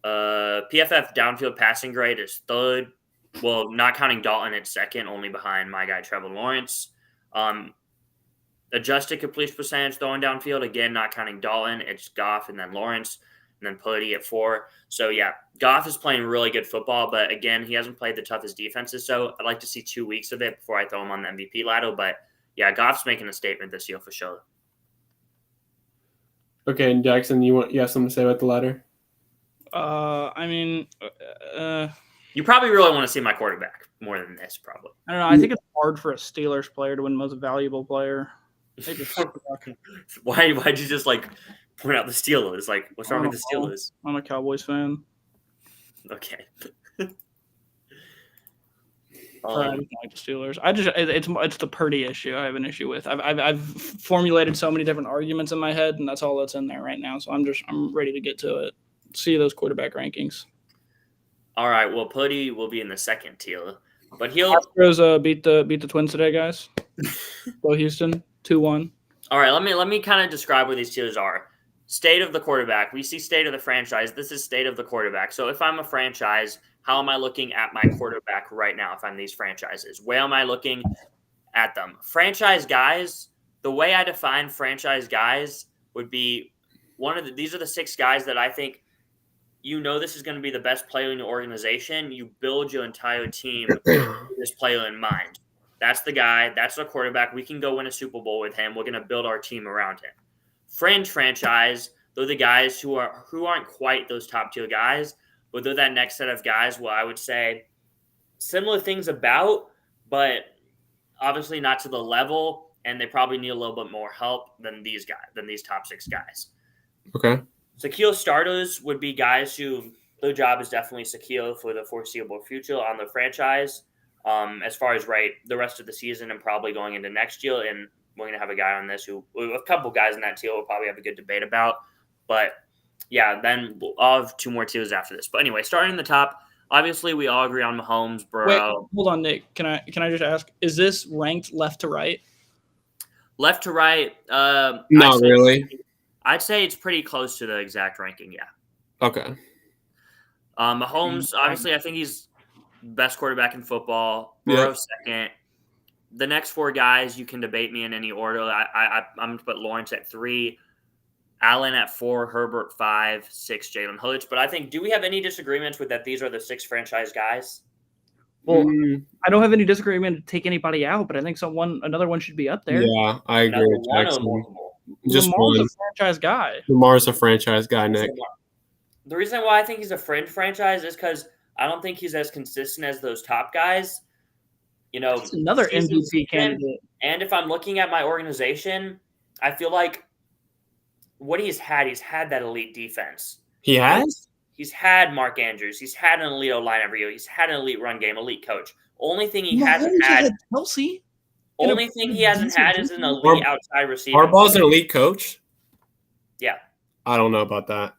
PFF downfield passing grade is 3rd. Well, not counting Dalton, it's 2nd, only behind my guy Trevor Lawrence. Adjusted completion percentage throwing downfield, again, not counting Dalton, it's Goff and then Lawrence. And then Purdy at 4. So, yeah, Goff is playing really good football. But, again, he hasn't played the toughest defenses. So, I'd like to see 2 weeks of it before I throw him on the MVP ladder. But, yeah, Goff's making a statement this year for sure. Okay, and Jackson, you have something to say about the ladder? You probably really want to see my quarterback more than this, probably. I don't know. I think it's hard for a Steelers player to win most valuable player. Why'd you just, point out the Steelers? What's wrong with the Steelers? I'm a Cowboys fan. Okay. I don't like the Steelers. It's the Purdy issue I have an issue with. I've formulated so many different arguments in my head, and that's all that's in there right now. So I'm ready to get to it. See those quarterback rankings. All right. Well, Purdy will be in the 2nd tier, but he'll Astros beat the Twins today, guys. Go Houston, 2-1. All right. Let me kind of describe where these tiers are. State of the quarterback. We see state of the franchise. This is state of the quarterback. So if I'm a franchise, how am I looking at my quarterback right now if I'm these franchises? Where am I looking at them? Franchise guys, the way I define franchise guys would be these are the 6 guys that I think this is going to be the best player in your organization. You build your entire team with this player in mind. That's the guy. That's the quarterback. We can go win a Super Bowl with him. We're going to build our team around him. Fringe franchise, they're the guys who aren't quite those top tier guys, but they're that next set of guys where I would say similar things about, but obviously not to the level, and they probably need a little bit more help than these top 6 guys. Okay. Secure starters would be guys who their job is definitely secure for the foreseeable future on the franchise. As far as the rest of the season and probably going into next year, and we're going to have a guy on this a couple guys in that tier we'll probably have a good debate about. But yeah, then I'll have 2 more tiers after this. But anyway, starting in the top, obviously we all agree on Mahomes, Burrow. Wait, hold on, Nick. Can I just ask, is this ranked left to right? Left to right? Not really. I'd say it's pretty close to the exact ranking, yeah. Okay. Mahomes, obviously, I think he's best quarterback in football. Burrow second. The next 4 guys, you can debate me in any order. I'm going to put Lawrence at 3, Allen at 4, Herbert 5, 6, Jalen Hurts. But I think, do we have any disagreements with that these are the 6 franchise guys? Well, I don't have any disagreement to take anybody out, but I think another one should be up there. Yeah, I agree with Jackson. Just Lamar's a franchise guy. Lamar's a franchise guy, Nick. The reason why I think he's a fringe franchise is because I don't think he's as consistent as those top guys. That's another MVP candidate. And if I'm looking at my organization, I feel like what he's had that elite defense. He has? He's had Mark Andrews. He's had an elite O-line every year. He's had an elite run game, elite coach. Only thing he hasn't had – Kelsey. Only thing he hasn't had is an elite outside receiver. Harbaugh's an elite coach? Yeah. I don't know about that.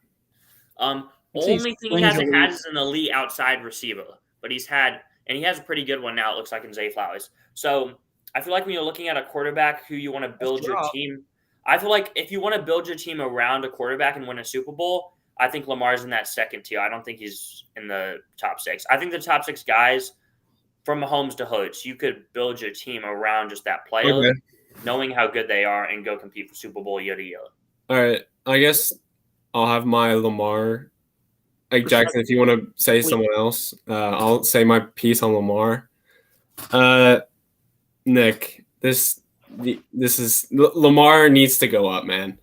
Only thing he hasn't had is an elite outside receiver. But he's had – and he has a pretty good one now, it looks like, in Zay Flowers. So I feel like when you're looking at a quarterback who you want to build your team – I feel like if you want to build your team around a quarterback and win a Super Bowl, I think Lamar's in that second tier. I don't think he's in the top 6. I think the top 6 guys – from Mahomes to Hurts, you could build your team around just that player, knowing how good they are, and go compete for Super Bowl year to year. All right. I guess I'll have my Lamar. Like, Jackson, if you want to say someone else, I'll say my piece on Lamar. Nick, this is – Lamar needs to go up, man.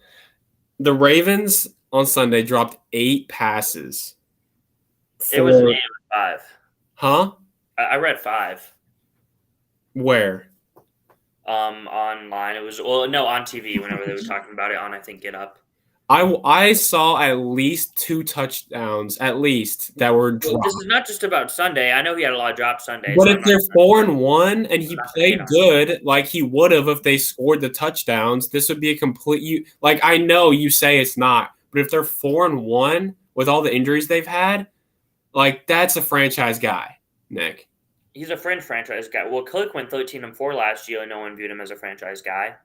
The Ravens on Sunday dropped 8 passes. It was an 8 or 5. Huh? I read 5. Where? Online. It was on TV whenever they were talking about it on, I think, Get Up. I saw at least 2 touchdowns, at least, that were dropped. This is not just about Sunday. I know he had a lot of drops Sunday. But if they're 4-1 and he played good, like he would have if they scored the touchdowns, this would be a complete – like, I know you say it's not, but if they're 4-1 with all the injuries they've had, like, that's a franchise guy, Nick. He's a fringe franchise guy. Well, Kirk went 13-4 last year, and no one viewed him as a franchise guy.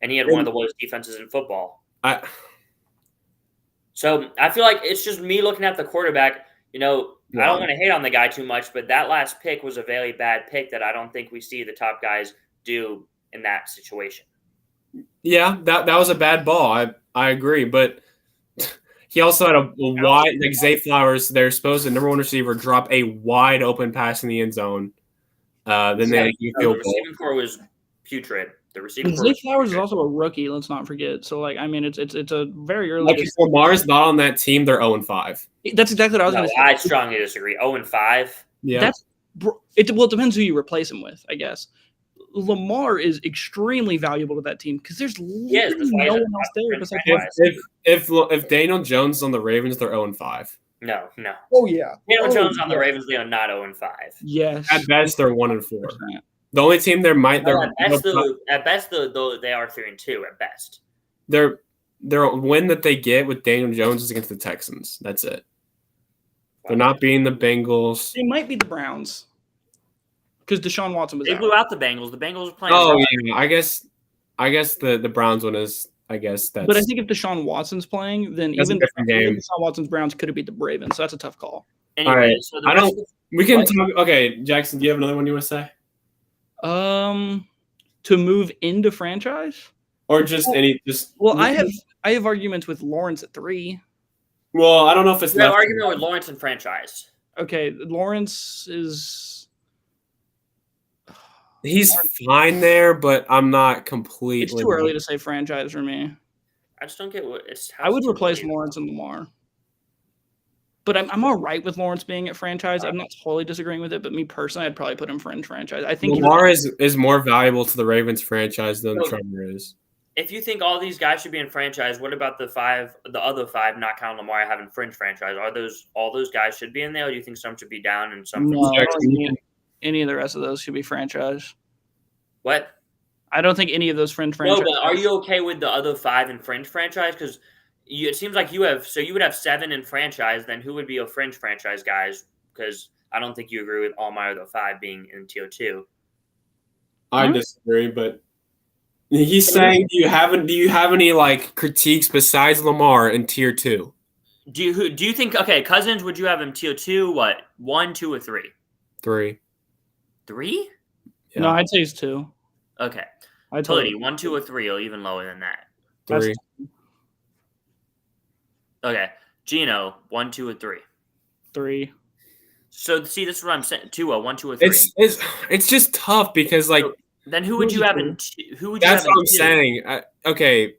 And he had one of the worst defenses in football. So I feel like it's just me looking at the quarterback. I don't want to hate on the guy too much, but that last pick was a very bad pick that I don't think we see the top guys do in that situation. Yeah, that was a bad ball. I agree, but he also had a wide, like Zay Flowers, their supposed number 1 receiver, drop a wide open pass in the end zone. Then the receiving core was putrid. The receiving Zay Flowers is also a rookie. Let's not forget. So, like, I mean, it's a very early. Like, if Lamar's not on that team, they're 0-5. That's exactly what I was going to say. I strongly disagree. 0-5. Yeah. It depends who you replace him with, I guess. Lamar is extremely valuable to that team because there's literally no one else there besides if Daniel Jones is on the Ravens, they're 0-5. No. Oh yeah, Daniel Jones on the Ravens, they are not 0-5. Yes, at best they're 1-4. The only team they might at best though they are 3-2 at best. Their win that they get with Daniel Jones is against the Texans. That's it. They're not beating the Bengals. They might beat the Browns. Because Deshaun Watson was They out. blew out the Bengals. The Bengals were playing. Oh, yeah. I guess the Browns one is, I guess that's. But I think if Deshaun Watson's playing, then even Deshaun Watson's Browns could have beat the Ravens. So that's a tough call. Anyway, all right. So we can talk. Okay, Jackson, do you have another one you want to say? To move into franchise? or just any just. Well, I have arguments with Lawrence at 3. Well, I don't know if it's You have an argument with Lawrence and franchise. Okay, Lawrence is. He's fine there, but I'm not completely. It's too early to say franchise for me. I just don't get what it's. I would replace Lawrence and Lamar. But I'm all right with Lawrence being at franchise. I'm not totally disagreeing with it, but me personally, I'd probably put him fringe franchise. I think Lamar is more valuable to the Ravens franchise than Trevor is. If you think all these guys should be in franchise, what about the other 5, not counting Lamar, having fringe franchise? Are all those guys should be in there, or do you think some should be down and some? No, I don't think any of the rest of those should be franchise. What? I don't think any of those fringe franchise. No, but are you okay with the other 5 in fringe franchise? Because it seems like you would have 7 in franchise. Then who would be your fringe franchise guys? Because I don't think you agree with all my other 5 being in tier 2. I disagree, but he's saying, do you have any like critiques besides Lamar in tier 2? Do you think Cousins? Would you have him tier 2? What 1, 2, or 3? 3. 3? Yeah. No, I'd say it's 2. Okay. I told you 1, 2, or 3, or even lower than that. 3. Okay. Gino, 1, 2, or 3? 3. So see, this is what I'm saying. 2, 1, 2, or 3. It's just tough because like. So, then who would you have in? Who would you? That's have what I'm saying. Okay,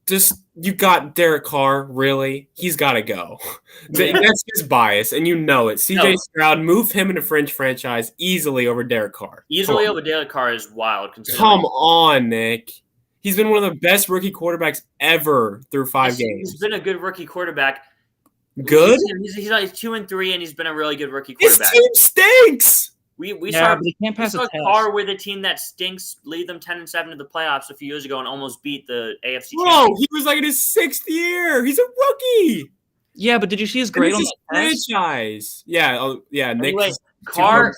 just you got Derek Carr. Really, he's got to go. That's his bias, and you know it. CJ Stroud, move him into fringe franchise easily over Derek Carr. Easily over Derek Carr is wild. Come on, Nick. He's been one of the best rookie quarterbacks ever through 5 games. He's been a good rookie quarterback. Good. He's like 2 and 3, and he's been a really good rookie quarterback. His team stinks. We saw Carr with a team that stinks, lead them 10-7 to the playoffs a few years ago, and almost beat the AFC. Bro, he was like in his 6th year. He's a rookie. Yeah, but did you see his grade on the franchise? Yeah, Anyway, Carr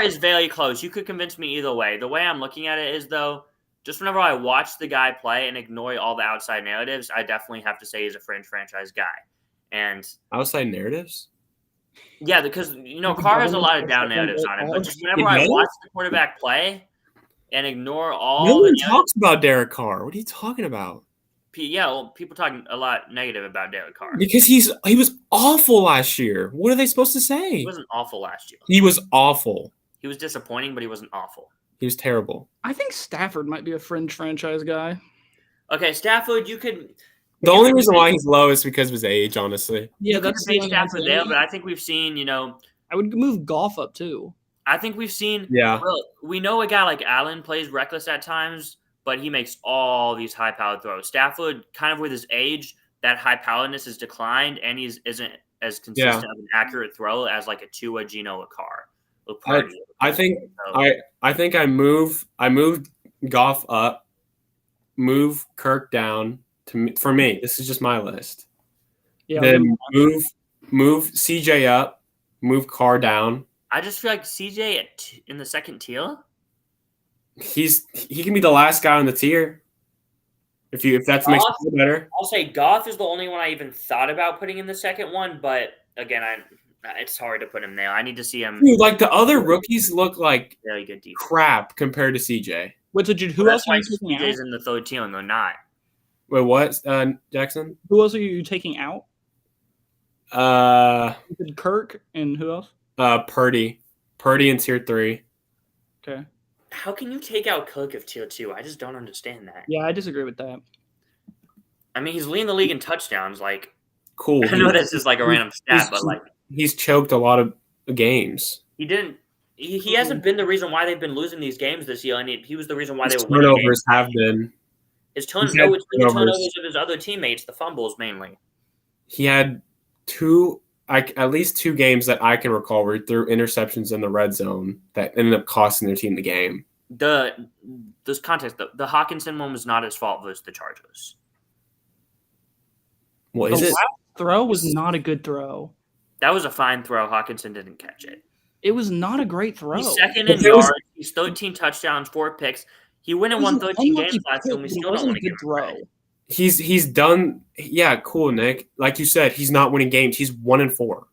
is very close. You could convince me either way. The way I'm looking at it is, though, just whenever I watch the guy play and ignore all the outside narratives, I definitely have to say he's a fringe franchise guy. And outside narratives? Yeah, because Carr has a lot of down narratives on it. But just whenever I watch the quarterback play and ignore all, no one talks about Derek Carr. What are you talking about? Yeah, well, people talking a lot negative about Derek Carr because he was awful last year. What are they supposed to say? He wasn't awful last year. He was awful. He was disappointing, but he wasn't awful. He was terrible. I think Stafford might be a fringe franchise guy. Okay, Stafford, you could. The only reason why he's low is because of his age, honestly. Yeah, that's the Stafford there, but I think we've seen, I would move Goff up too. I think we've seen. Yeah. Well, we know a guy like Allen plays reckless at times, but he makes all these high-powered throws. Stafford, kind of with his age, that high-poweredness has declined, and he isn't as consistent of an accurate throw as like a Tua, Gino, a Carr. I think I move Goff up, move Kirk down. For me, this is just my list. Yeah. Then move CJ up, move Carr down. I just feel like CJ in the second tier. He can be the last guy on the tier. If that makes you feel better. I'll say Goff is the only one I even thought about putting in the second one, but again, it's hard to put him there. I need to see him. Dude, like the other rookies look like very good defense. Crap compared to CJ. Wait, so who else are you taking out? CJ's in the third tier and they're not. Wait, what, Jackson? Who else are you taking out? Kirk and who else? Purdy in tier 3. Okay. How can you take out Kirk of tier 2? I just don't understand that. Yeah, I disagree with that. I mean, he's leading the league in touchdowns. Like, cool. I know this is like a random stat, but like he's choked a lot of games. He didn't. He hasn't been the reason why they've been losing these games this year, and he was the reason why they were winning. Turnovers have been. His turnovers of his other teammates, the fumbles mainly. He had at least 2 games that I can recall where he threw interceptions in the red zone that ended up costing their team the game. This context, the Hawkinson one was not his fault versus the Chargers. Well, is it? Throw was not a good throw. That was a fine throw. Hawkinson didn't catch it. It was not a great throw. He's second in yards. He's 13 touchdowns, 4 picks. He won and won 13 games last year, and we still don't want to get throw. He's done. Yeah, cool, Nick. Like you said, he's not winning games. He's 1-4.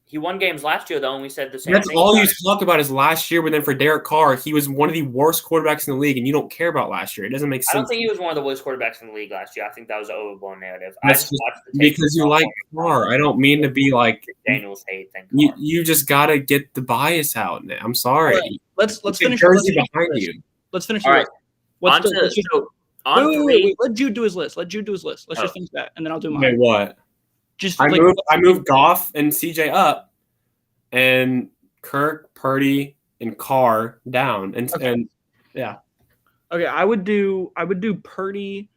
He won games last year, though, and we said the same That's thing. all you talk about is last year, but then for Derek Carr, he was one of the worst quarterbacks in the league, and you don't care about last year. It doesn't make sense. I don't think he was one of the worst quarterbacks in the league last year. I think that was an overblown narrative. That's just because you like Carr. I don't mean to be like Daniels hate. You just gotta get the bias out. I'm sorry. Right. Let's finish. Jersey behind you. Let's finish. All right. Wait. Let Jude do his list. Let's just finish that, and then I'll do mine. Okay, what? I moved Goff and CJ up, and Kirk, Purdy, and Carr down, and yeah. Okay, I would do Purdy.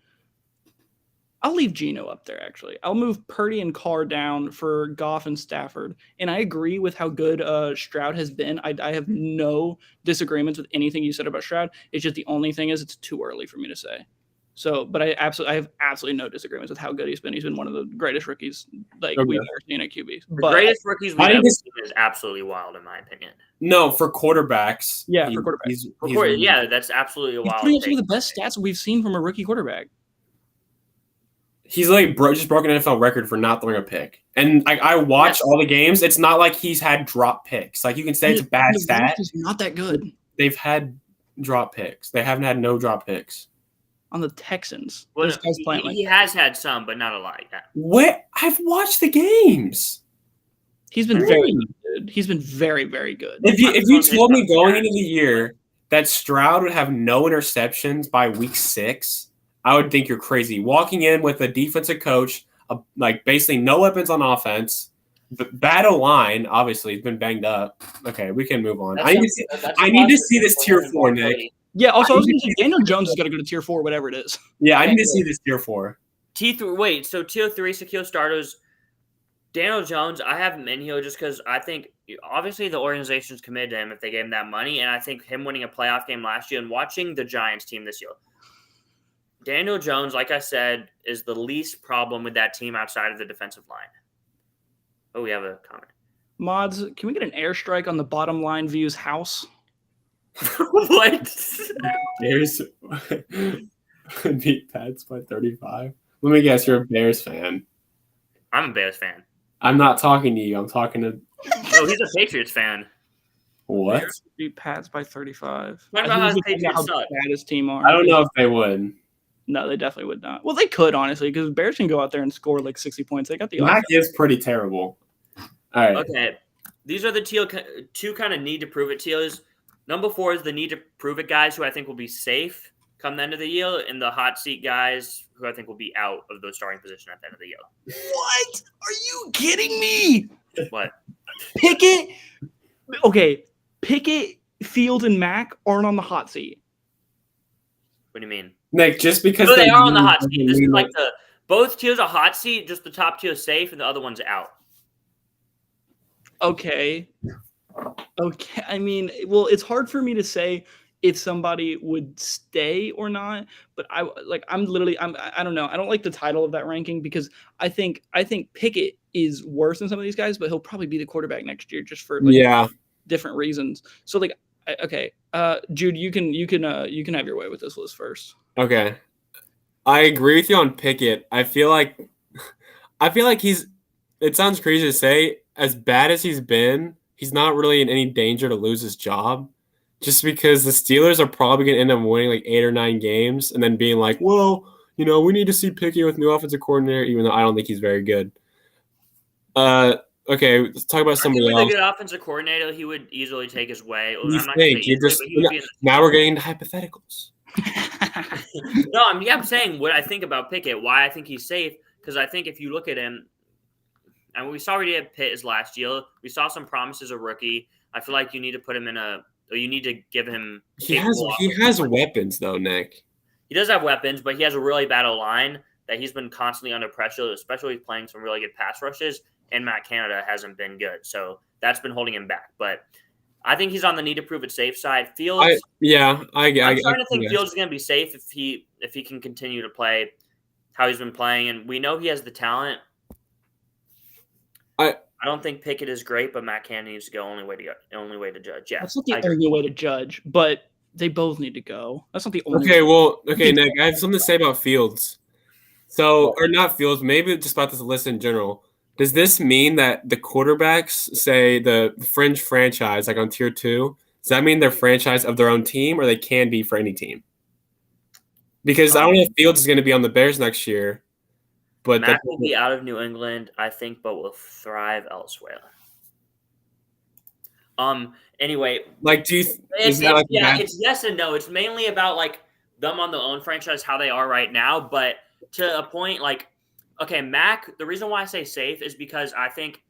I'll leave Geno up there, actually. I'll move Purdy and Carr down for Goff and Stafford. And I agree with how good Stroud has been. I have no disagreements with anything you said about Stroud. It's just the only thing is it's too early for me to say. So, but I have absolutely no disagreements with how good he's been. He's been one of the greatest rookies we've ever seen at QB. The greatest rookies we've ever seen is absolutely wild, in my opinion. No, for quarterbacks. Yeah, for quarterbacks. Yeah, that's absolutely wild. He's putting up some of the best stats we've seen from a rookie quarterback. He's just broken an NFL record for not throwing a pick. And I watch all the games. It's not like he's had drop picks. Like you can say it's a bad stat. He's not that good. They've had drop picks. They haven't had no drop picks. On the Texans. Well, he has had some, but not a lot. What? I've watched the games. He's been very good. He's been very, very good. If you told me going into the year that Stroud would have no interceptions by week 6, I would think you're crazy. Walking in with a defensive coach, basically no weapons on offense, bad O-line, obviously, he's been banged up. Okay, we can move on. I need to see this tier 4, Nick. Yeah, also, I was going to say, Daniel Jones has got to go to tier 4, whatever it is. Yeah, I need to see this tier 4. Wait, so tier 3, Shaquille starters, Daniel Jones, I have him in here just because I think, obviously, the organization's committed to him if they gave him that money, and I think him winning a playoff game last year and watching the Giants team this year, Daniel Jones, like I said, is the least problem with that team outside of the defensive line. Oh, we have a comment. Mods, can we get an airstrike on the bottom line views house? What? Bears beat Pats by 35. Let me guess, you're a Bears fan. I'm a Bears fan. I'm not talking to you. I'm talking to. No, he's a Patriots fan. What? Bears beat Pats by 35. What about how the Patriots suck? Bad his team are. I don't know if they would. No, they definitely would not. Well, they could, honestly, because Bears can go out there and score like 60 points. They got the Mac is pretty terrible. All right. Okay. These are the two kind of need to prove it tiers. Number 4 is the need to prove it guys who I think will be safe come the end of the year, and the hot seat guys who I think will be out of the starting position at the end of the year. What? Are you kidding me? What? Pickett? Okay. Pickett, Fields, and Mac aren't on the hot seat. What do you mean? Nick, just because they are on the hot seat. This is like both tiers are hot seat, just the top tier is safe, and the other one's out. Okay. I mean, well, it's hard for me to say if somebody would stay or not, but I don't know. I don't like the title of that ranking because I think Pickett is worse than some of these guys, but he'll probably be the quarterback next year just for different reasons. So okay, Jude, you can have your way with this list first. Okay, I agree with you on Pickett. I feel like he's. It sounds crazy to say, as bad as he's been, he's not really in any danger to lose his job, just because the Steelers are probably going to end up winning like 8 or 9 games, and then being like, well, we need to see Pickett with new offensive coordinator, even though I don't think he's very good. Okay, let's talk about somebody else. With a good offensive coordinator, he would easily take his way. Now we're getting into hypotheticals. No, I'm saying what I think about Pickett, why I think he's safe, because I think if you look at him, and we saw already at Pitt his last year, we saw some promises of rookie. I feel like you need to put him you need to give him. He has weapons though, Nick. He does have weapons, but he has a really bad O-line that he's been constantly under pressure, especially playing some really good pass rushes, and Matt Canada hasn't been good. So that's been holding him back. But I think he's on the need to prove it safe side. Fields, I'm starting to think Fields is going to be safe if he can continue to play how he's been playing, and we know he has the talent. I don't think Pickett is great, but Matt Canada needs to go. Only way to judge. Yeah, that's not the only way to judge, but they both need to go. That's not the only. Okay, Nick, I have something to say about Fields. So, or not Fields, maybe just about this list in general. Does this mean that the quarterbacks, say the fringe franchise, like on tier 2, does that mean they're franchise of their own team, or they can be for any team? Because I don't know if Fields is going to be on the Bears next year, but Mac will be out of New England, I think, but will thrive elsewhere. Anyway, like, it's yes and no. It's mainly about like them on their own franchise, how they are right now, but to a point, like, okay, Mac. The reason why I say safe is because I think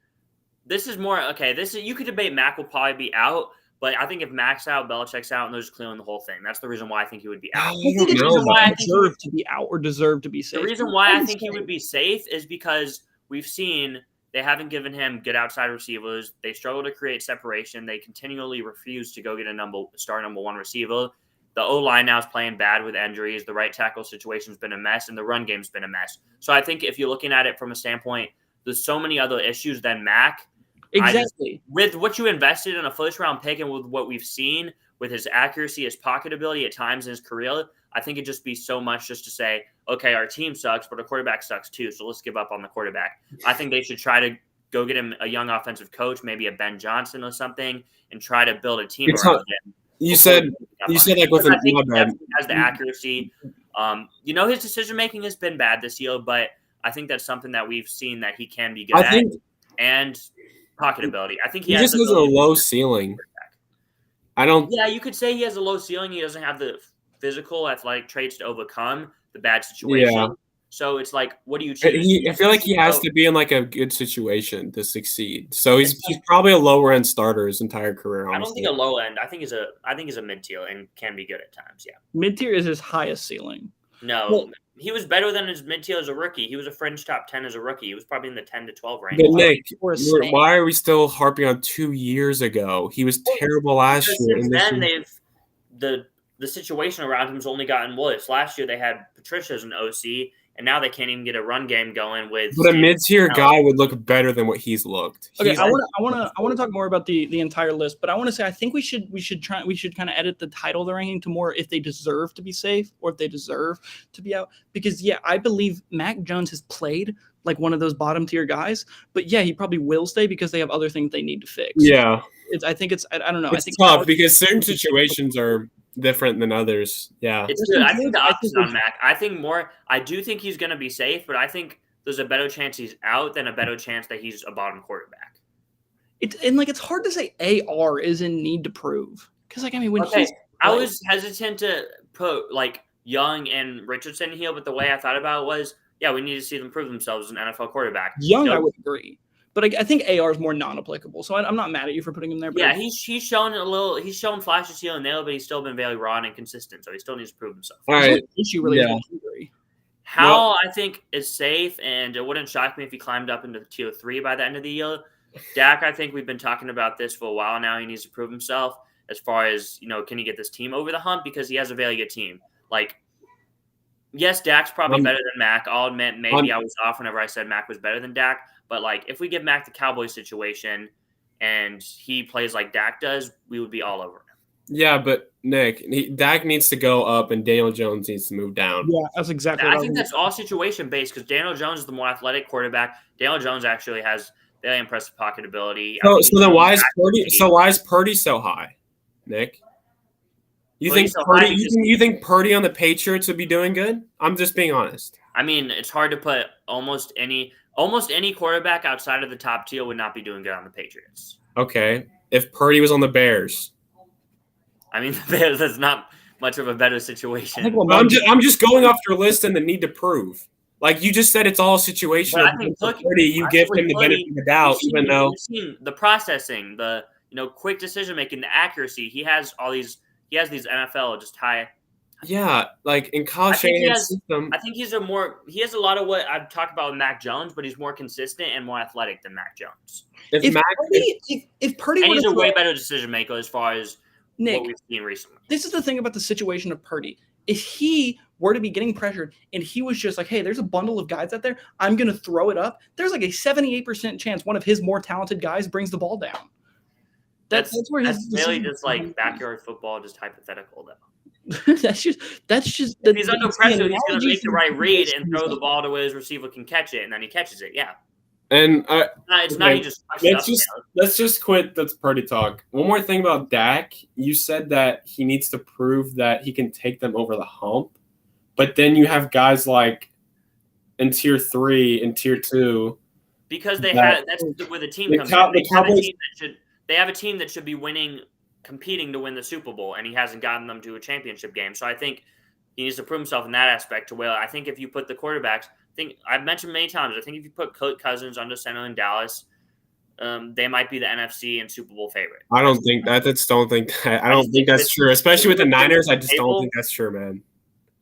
this is more okay. You could debate Mac will probably be out, but I think if Mac's out, Belichick's out, and they're just clearing the whole thing. That's the reason why I think he would be out. I think it's the reason why I think he would to be out or deserve to be safe. The reason why I think he would be safe is because we've seen they haven't given him good outside receivers. They struggle to create separation. They continually refuse to go get a star number 1 receiver. The O-line now is playing bad with injuries. The right tackle situation's been a mess, and the run game's been a mess. So I think if you're looking at it from a standpoint, there's so many other issues than Mac. Exactly. With what you invested in a first-round pick and with what we've seen with his accuracy, his pocket ability at times in his career, I think it'd just be so much just to say, okay, our team sucks, but our quarterback sucks too, so let's give up on the quarterback. I think they should try to go get him a young offensive coach, maybe a Ben Johnson or something, and try to build a team around him. You said like with I think he definitely has the accuracy. His decision-making has been bad this year, but I think that's something that we've seen that he can be good at. And pocket ability. I think he just has a low ceiling. Yeah, you could say he has a low ceiling. He doesn't have the physical, athletic traits to overcome the bad situation. Yeah. So it's like, what do you choose? I feel like he has to be in like a good situation to succeed. So he's probably a lower end starter his entire career. Honestly. I don't think a low end. I think he's a mid tier and can be good at times. Yeah, mid tier is his highest ceiling. No, he was better than his mid tier as a rookie. He was a fringe top 10 as a rookie. He was probably in the 10 to 12 range. But Nick, why are we still harping on 2 years ago? He was terrible last year. Since then, the situation around him has only gotten worse. Last year they had Patricia as an OC, and now they can't even get a run game going with. But a mid-tier guy would look better than what he's looked. Okay, I want to talk more about the entire list, but I want to say I think we should kind of edit the title of the ranking to more if they deserve to be safe or if they deserve to be out. Because I believe Mac Jones has played like one of those bottom tier guys, but he probably will stay because they have other things they need to fix. Yeah, I think I don't know. It's tough because certain situations are different than others. Yeah, it's good. I think the opposite on Mac. I do think he's going to be safe, but I think there's a better chance he's out than a better chance that he's a bottom quarterback. It's hard to say AR is in need to prove because I was hesitant to put like Young and Richardson here, but the way I thought about it was we need to see them prove themselves as an NFL quarterback. Young, I would agree. But I think AR is more non-applicable, so I'm not mad at you for putting him there. But he's shown flashes here and there, but he's still been very raw and inconsistent, so he still needs to prove himself. All right, issue really is injury. How I think is safe, and it wouldn't shock me if he climbed up into tier 3 by the end of the year. Dak, I think we've been talking about this for a while now. He needs to prove himself as far as can he get this team over the hump because he has a very good team. Like, yes, Dak's probably better than Mac. I'll admit maybe I was off whenever I said Mac was better than Dak. But, like, if we give Mac the Cowboys situation and he plays like Dak does, we would be all over him. Yeah, but, Nick, Dak needs to go up and Daniel Jones needs to move down. Yeah, that's exactly I think that's all situation-based because Daniel Jones is the more athletic quarterback. Daniel Jones actually has very impressive pocket ability. So then why is Purdy so high, Nick? You think Purdy on the Patriots would be doing good? I'm just being honest. I mean, it's hard to put almost any quarterback outside of the top tier would not be doing good on the Patriots. Okay. If Purdy was on the Bears. I mean, the Bears is not much of a better situation. I'm just going off your list and the need to prove. Like you just said, it's all situational. I think Purdy, you give him the benefit of the doubt, even though the processing, the quick decision making, the accuracy. He has these NFL just high. Yeah, like in college system. I think he has a lot of what I've talked about with Mac Jones, but he's more consistent and more athletic than Mac Jones. If Purdy and he's a way better decision maker as far as Nick, what we've seen recently. This is the thing about the situation of Purdy. If he were to be getting pressured and he was just like, hey, there's a bundle of guys out there, I'm going to throw it up. There's like a 78% chance one of hhis more talented guys brings the ball down. That's where that's really just like backyard football, just hypothetical though. that's just. If he's under pressure, he's going to make the right read and throw the ball to where his receiver can catch it, and then he catches it. Yeah. And It's not he just let's just quit this Purdy talk. One more thing about Dak. You said that he needs to prove that he can take them over the hump, but then you have guys like in tier 3 and tier 2 because that's where the team comes in. They have a team that should be competing to win the Super Bowl, and he hasn't gotten them to a championship game. So I think he needs to prove himself in that aspect. To where I think if you put the quarterbacks, I've mentioned many times, I think if you put Kirk Cousins under center in Dallas, they might be the NFC and Super Bowl favorite. I don't think that. I don't think that's true, especially with the Niners. I just don't think that's true, man.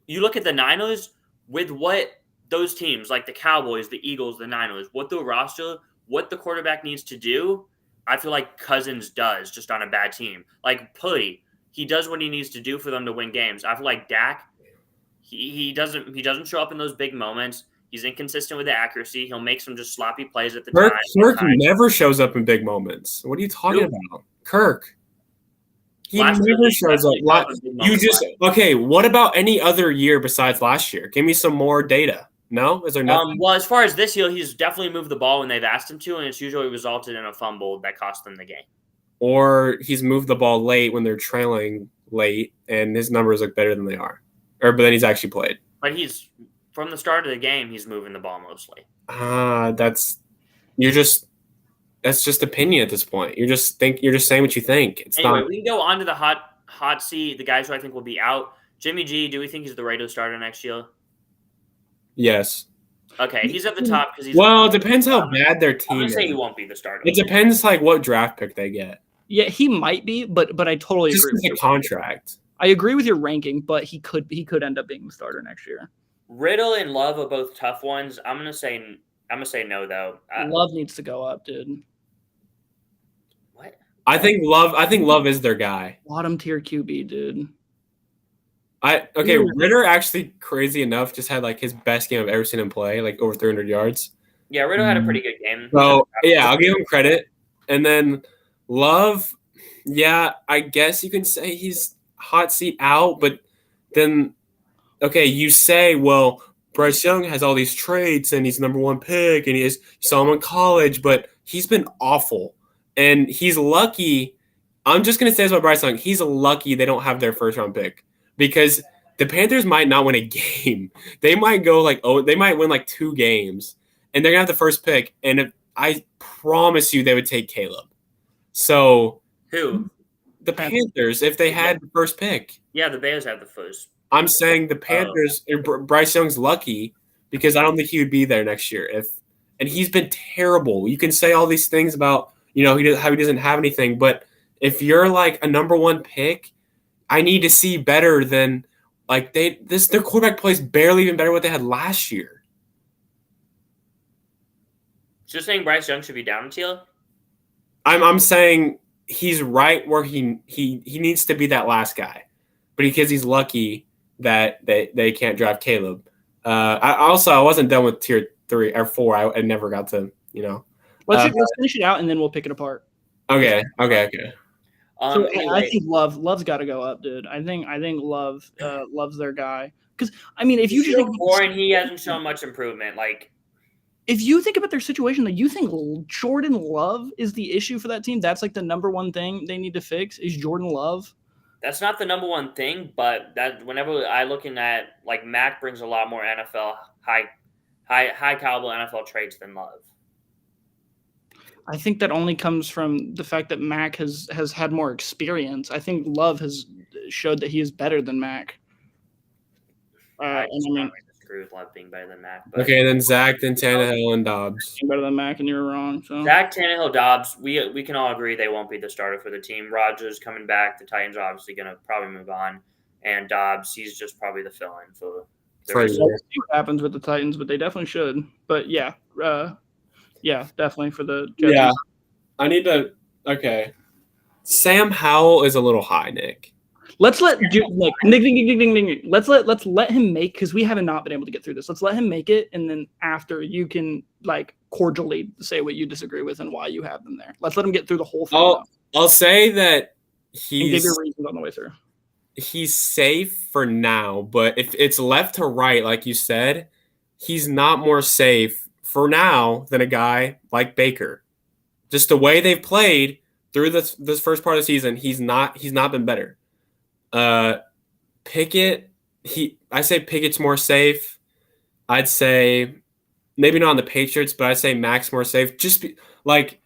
You look at the Niners with what those teams, like the Cowboys, the Eagles, the Niners, what the roster, what the quarterback needs to do. I feel like Cousins does just on a bad team. Like Purdy, he does what he needs to do for them to win games. I feel like Dak, he doesn't show up in those big moments. He's inconsistent with the accuracy. He'll make some just sloppy plays at the time. Kirk never shows up in big moments. What are you talking about? Kirk. He never shows up. What about any other year besides last year? Give me some more data. No? Is there nothing? Well, as far as this year, he's definitely moved the ball when they've asked him to, and it's usually resulted in a fumble that cost them the game. Or he's moved the ball late when they're trailing late, and his numbers look better than they are. But then he's actually played. But from the start of the game, he's moving the ball mostly. That's just opinion at this point. You're just saying what you think. We can go on to the hot seat. The guys who I think will be out. Jimmy G. Do we think he's the regular starter next year? Yes. Okay, he's at the top because he's. Well, it depends how bad their team is. I'm gonna say he won't be the starter. It depends what draft pick they get. Yeah, he might be, but I totally agree with your contract. I agree with your ranking, but he could end up being the starter next year. Riddle and Love are both tough ones. I'm gonna say no though. Love needs to go up, dude. What? I think Love is their guy. Bottom tier QB, dude. Ritter actually, crazy enough, just had his best game I've ever seen him play, over 300 yards. Yeah, Ritter had a pretty good game. So yeah, I'll give him credit. And then Love, yeah, I guess you can say he's hot seat out, but then you say, well, Bryce Young has all these traits and he's number 1 pick and you saw him in college, but he's been awful. And he's lucky. I'm just gonna say this about Bryce Young. He's lucky they don't have their first round pick. Because the Panthers might not win a game. They might go they might win 2 games. And they're going to have the first pick. And I promise you they would take Caleb. So who? The Panthers, if they had the first pick. Yeah, the Bears have the first. I'm saying the Panthers, Bryce Young's lucky because I don't think he would be there next year. And he's been terrible. You can say all these things about, how he doesn't have anything. But if you're a number 1 pick, I need to see better than their quarterback plays barely even better what they had last year. Just saying Bryce Young should be down until? I'm saying he's right where he needs to be that last guy. But because he's lucky that they can't draft Caleb. I wasn't done with tier 3 or 4. I never got to, Let's finish it out and then we'll pick it apart. Okay. So I think Love's got to go up, dude. I think Love's their guy. Because if you just think boring, he hasn't shown much improvement. If you think about their situation, you think Jordan Love is the issue for that team. That's the number 1 thing they need to fix is Jordan Love. That's not the number 1 thing, but that whenever I looking at Mac brings a lot more NFL high caliber NFL traits than Love. I think that only comes from the fact that Mac has had more experience. I think Love has showed that he is better than Mac. I disagree with Love being better than Mac. But okay, then Zach, then Tannehill, and Dobbs. Better than Mac, and you're wrong. So Zach, Tannehill, Dobbs, we can all agree they won't be the starter for the team. Rodgers coming back. The Titans are obviously going to probably move on. And Dobbs, he's just probably the fill-in for the rest. We'll see what happens with the Titans, but they definitely should. But yeah, definitely for the Judges. Yeah, I need to. Okay, Sam Howell is a little high, Nick. Let's let Nick. Let's let him make, because we haven't not been able to get through this. Let's let him make it, and then after you can cordially say what you disagree with and why you have them there. Let's let him get through the whole thing. I'll say that give your reasons on the way through. He's safe for now, but if it's left to right, like you said, he's not more safe for now than a guy like Baker. Just the way they've played through this first part of the season, he's not been better. Pickett, I say Pickett's more safe. I'd say maybe not on the Patriots, but I'd say Mac's more safe. Like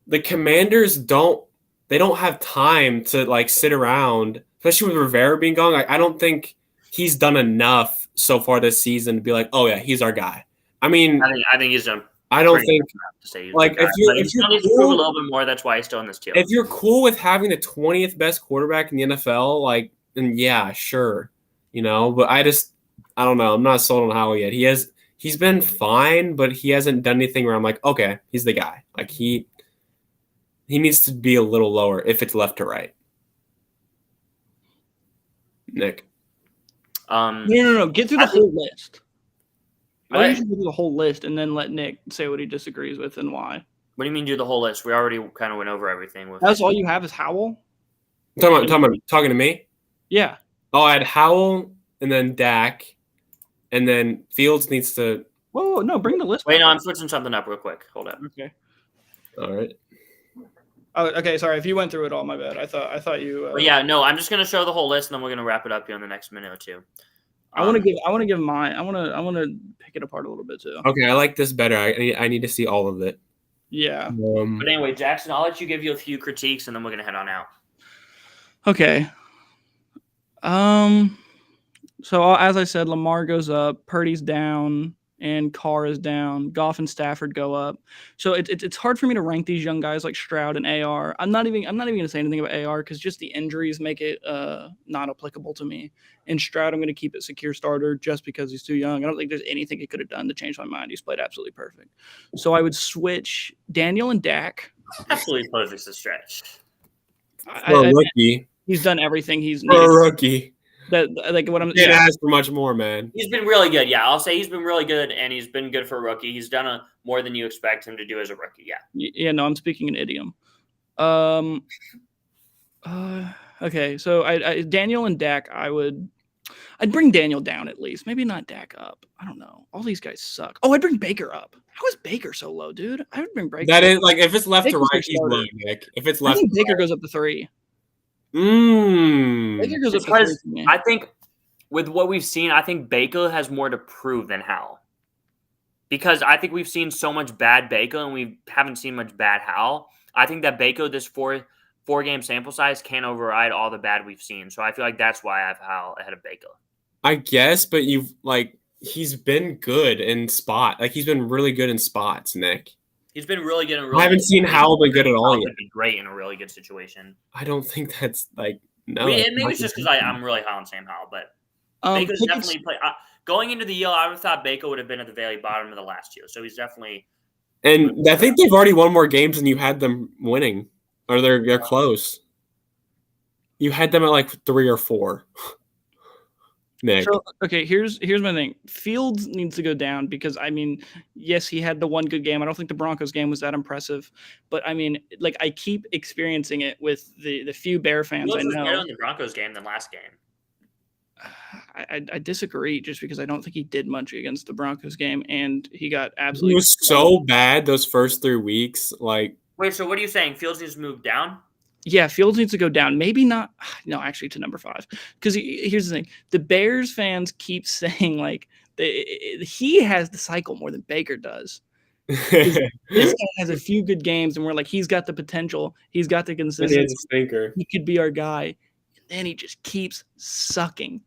the Commanders don't have time to like sit around, especially with Rivera being gone. Like, I don't think he's done enough so far this season to be like, oh yeah, he's our guy. I mean, I think he's done. I don't think to say like if you still needs to prove a little bit more. That's why he's still in this tier. If you're cool with having the 20th best quarterback in the NFL, like, then yeah, sure, But I don't know. I'm not sold on Howell yet. He's been fine, but he hasn't done anything where I'm like, okay, he's the guy. Like he needs to be a little lower if it's left to right. Nick. No. Get through the whole list. I think you should go through the whole list and then let Nick say what he disagrees with and why. What do you mean do the whole list? We already kind of went over everything. That's all you have is Howell? Talking to me? Yeah. Oh, I had Howell and then Dak, and then Fields needs to. Whoa, no, bring the list. Wait, no, I'm switching something up real quick. Hold up. Okay. All right. Oh, okay. Sorry, if you went through it all, my bad. I thought you. Well, yeah, no, I'm just gonna show the whole list, and then we're gonna wrap it up here in the next minute or two. I want to give mine. I want to pick it apart a little bit too. Okay, I like this better. I need to see all of it. Yeah. But anyway, Jackson, I'll let you give you a few critiques, and then we're gonna head on out. Okay. So as I said, Lamar goes up, Purdy's down, and Carr is down. Goff and Stafford go up. So it's hard for me to rank these young guys like Stroud and AR. I'm not even going to say anything about AR because just the injuries make it not applicable to me. And Stroud, I'm going to keep it secure starter just because he's too young. I don't think there's anything he could have done to change my mind. He's played absolutely perfect. So I would switch Daniel and Dak. Absolutely perfect to stretch. For a rookie. He's done everything he's needed. For a rookie. That like what I'm Can't ask for much more, man. He's been really good. Yeah, I'll say he's been really good, and he's been good for a rookie. He's done more than you expect him to do as a rookie. Yeah. Yeah. No, I'm speaking in idiom. Okay. So I Daniel and Dak, I'd bring Daniel down at least. Maybe not Dak up. I don't know. All these guys suck. Oh, I'd bring Baker up. How is Baker so low, dude? I would bring Baker. That is like if it's left to right, he's low, Nick. If it's left, I think Baker goes up to 3. Baker goes up because I think with what we've seen, I think Baker has more to prove than Howell. Because I think we've seen so much bad Baker and we haven't seen much bad Howell. I think that Baker, this four-game sample size, can't override all the bad we've seen. So I feel like that's why I have Howell ahead of Baker. I guess, but he's been good in spot. Like he's been really good in spots, Nick. He's been really good. I haven't seen Howell been good at all yet. Been great in a really good situation. I don't think that's like no. Maybe it's just because I'm really high on Sam Howell, but Baker's definitely played. Going into the year, I would have thought Baker would have been at the very bottom of the last year. So he's definitely. And I think they've already won more games than you had them winning, or they're close. You had them at like 3 or 4. Nick. So, okay, here's my thing. Fields needs to go down because, I mean, yes, he had the one good game. I don't think the Broncos game was that impressive. But, I mean, like, I keep experiencing it with the few Bear fans Fields I know. was better in the Broncos game than last game. I disagree just because I don't think he did much against the Broncos game, and he got absolutely. He was so bad those first 3 weeks. Like, wait, so what are you saying? Fields needs to move down? Yeah, Fields needs to go down. Maybe not. No, actually, to number 5. Because here's the thing: the Bears fans keep saying like he has the cycle more than Baker does. This guy has a few good games, and we're like, he's got the potential. He's got the consistency. He could be our guy. And then he just keeps sucking.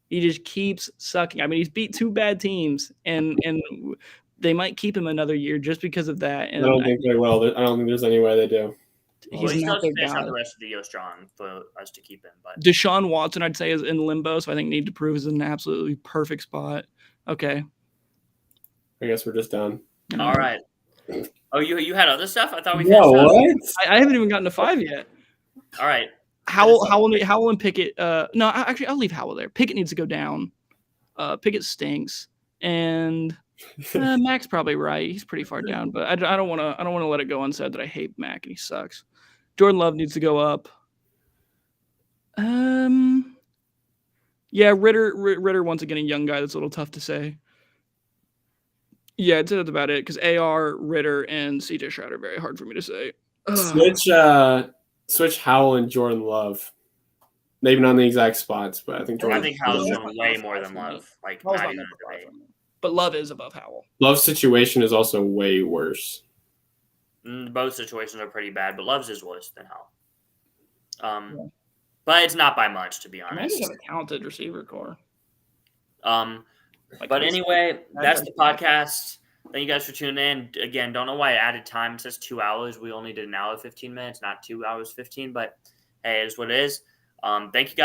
He just keeps sucking. I mean, he's beat 2 bad teams, and they might keep him another year just because of that. And I don't think they will. I don't think there's any way they do. He's not their guy. The rest of the year strong for us to keep him. But Deshaun Watson, I'd say, is in limbo, so I think need to prove is in an absolutely perfect spot. Okay. I guess we're just done. All right. Oh, you had other stuff? I thought we finished. What? I haven't even gotten to 5 yet. All right. Howell and Pickett. No, actually, I'll leave Howell there. Pickett needs to go down. Pickett stinks, and Mac's probably right. He's pretty far down, but I don't want to let it go unsaid that I hate Mac and he sucks. Jordan Love needs to go up. Yeah, Ritter once again a young guy that's a little tough to say. Yeah, I'd say that's about it because AR, Ritter, and CJ Stroud are very hard for me to say. Ugh. Switch Howell and Jordan Love. Maybe not in the exact spots, but I think I Jordan. think Howell's doing way more than Love. Like, Howell's not not even number a 5 debate. for me. But Love is above Howell. Love's situation is also way worse. Both situations are pretty bad, but Love's is worse than Howell. Yeah. But it's not by much, to be I mean, honest. they have a talented receiver core. But anyway, that's the podcast. Thank you guys for tuning in. Again, don't know why I added time. It says 2 hours. We only did an hour 15 minutes, not 2 hours 15. But hey, it is what it is. Thank you guys.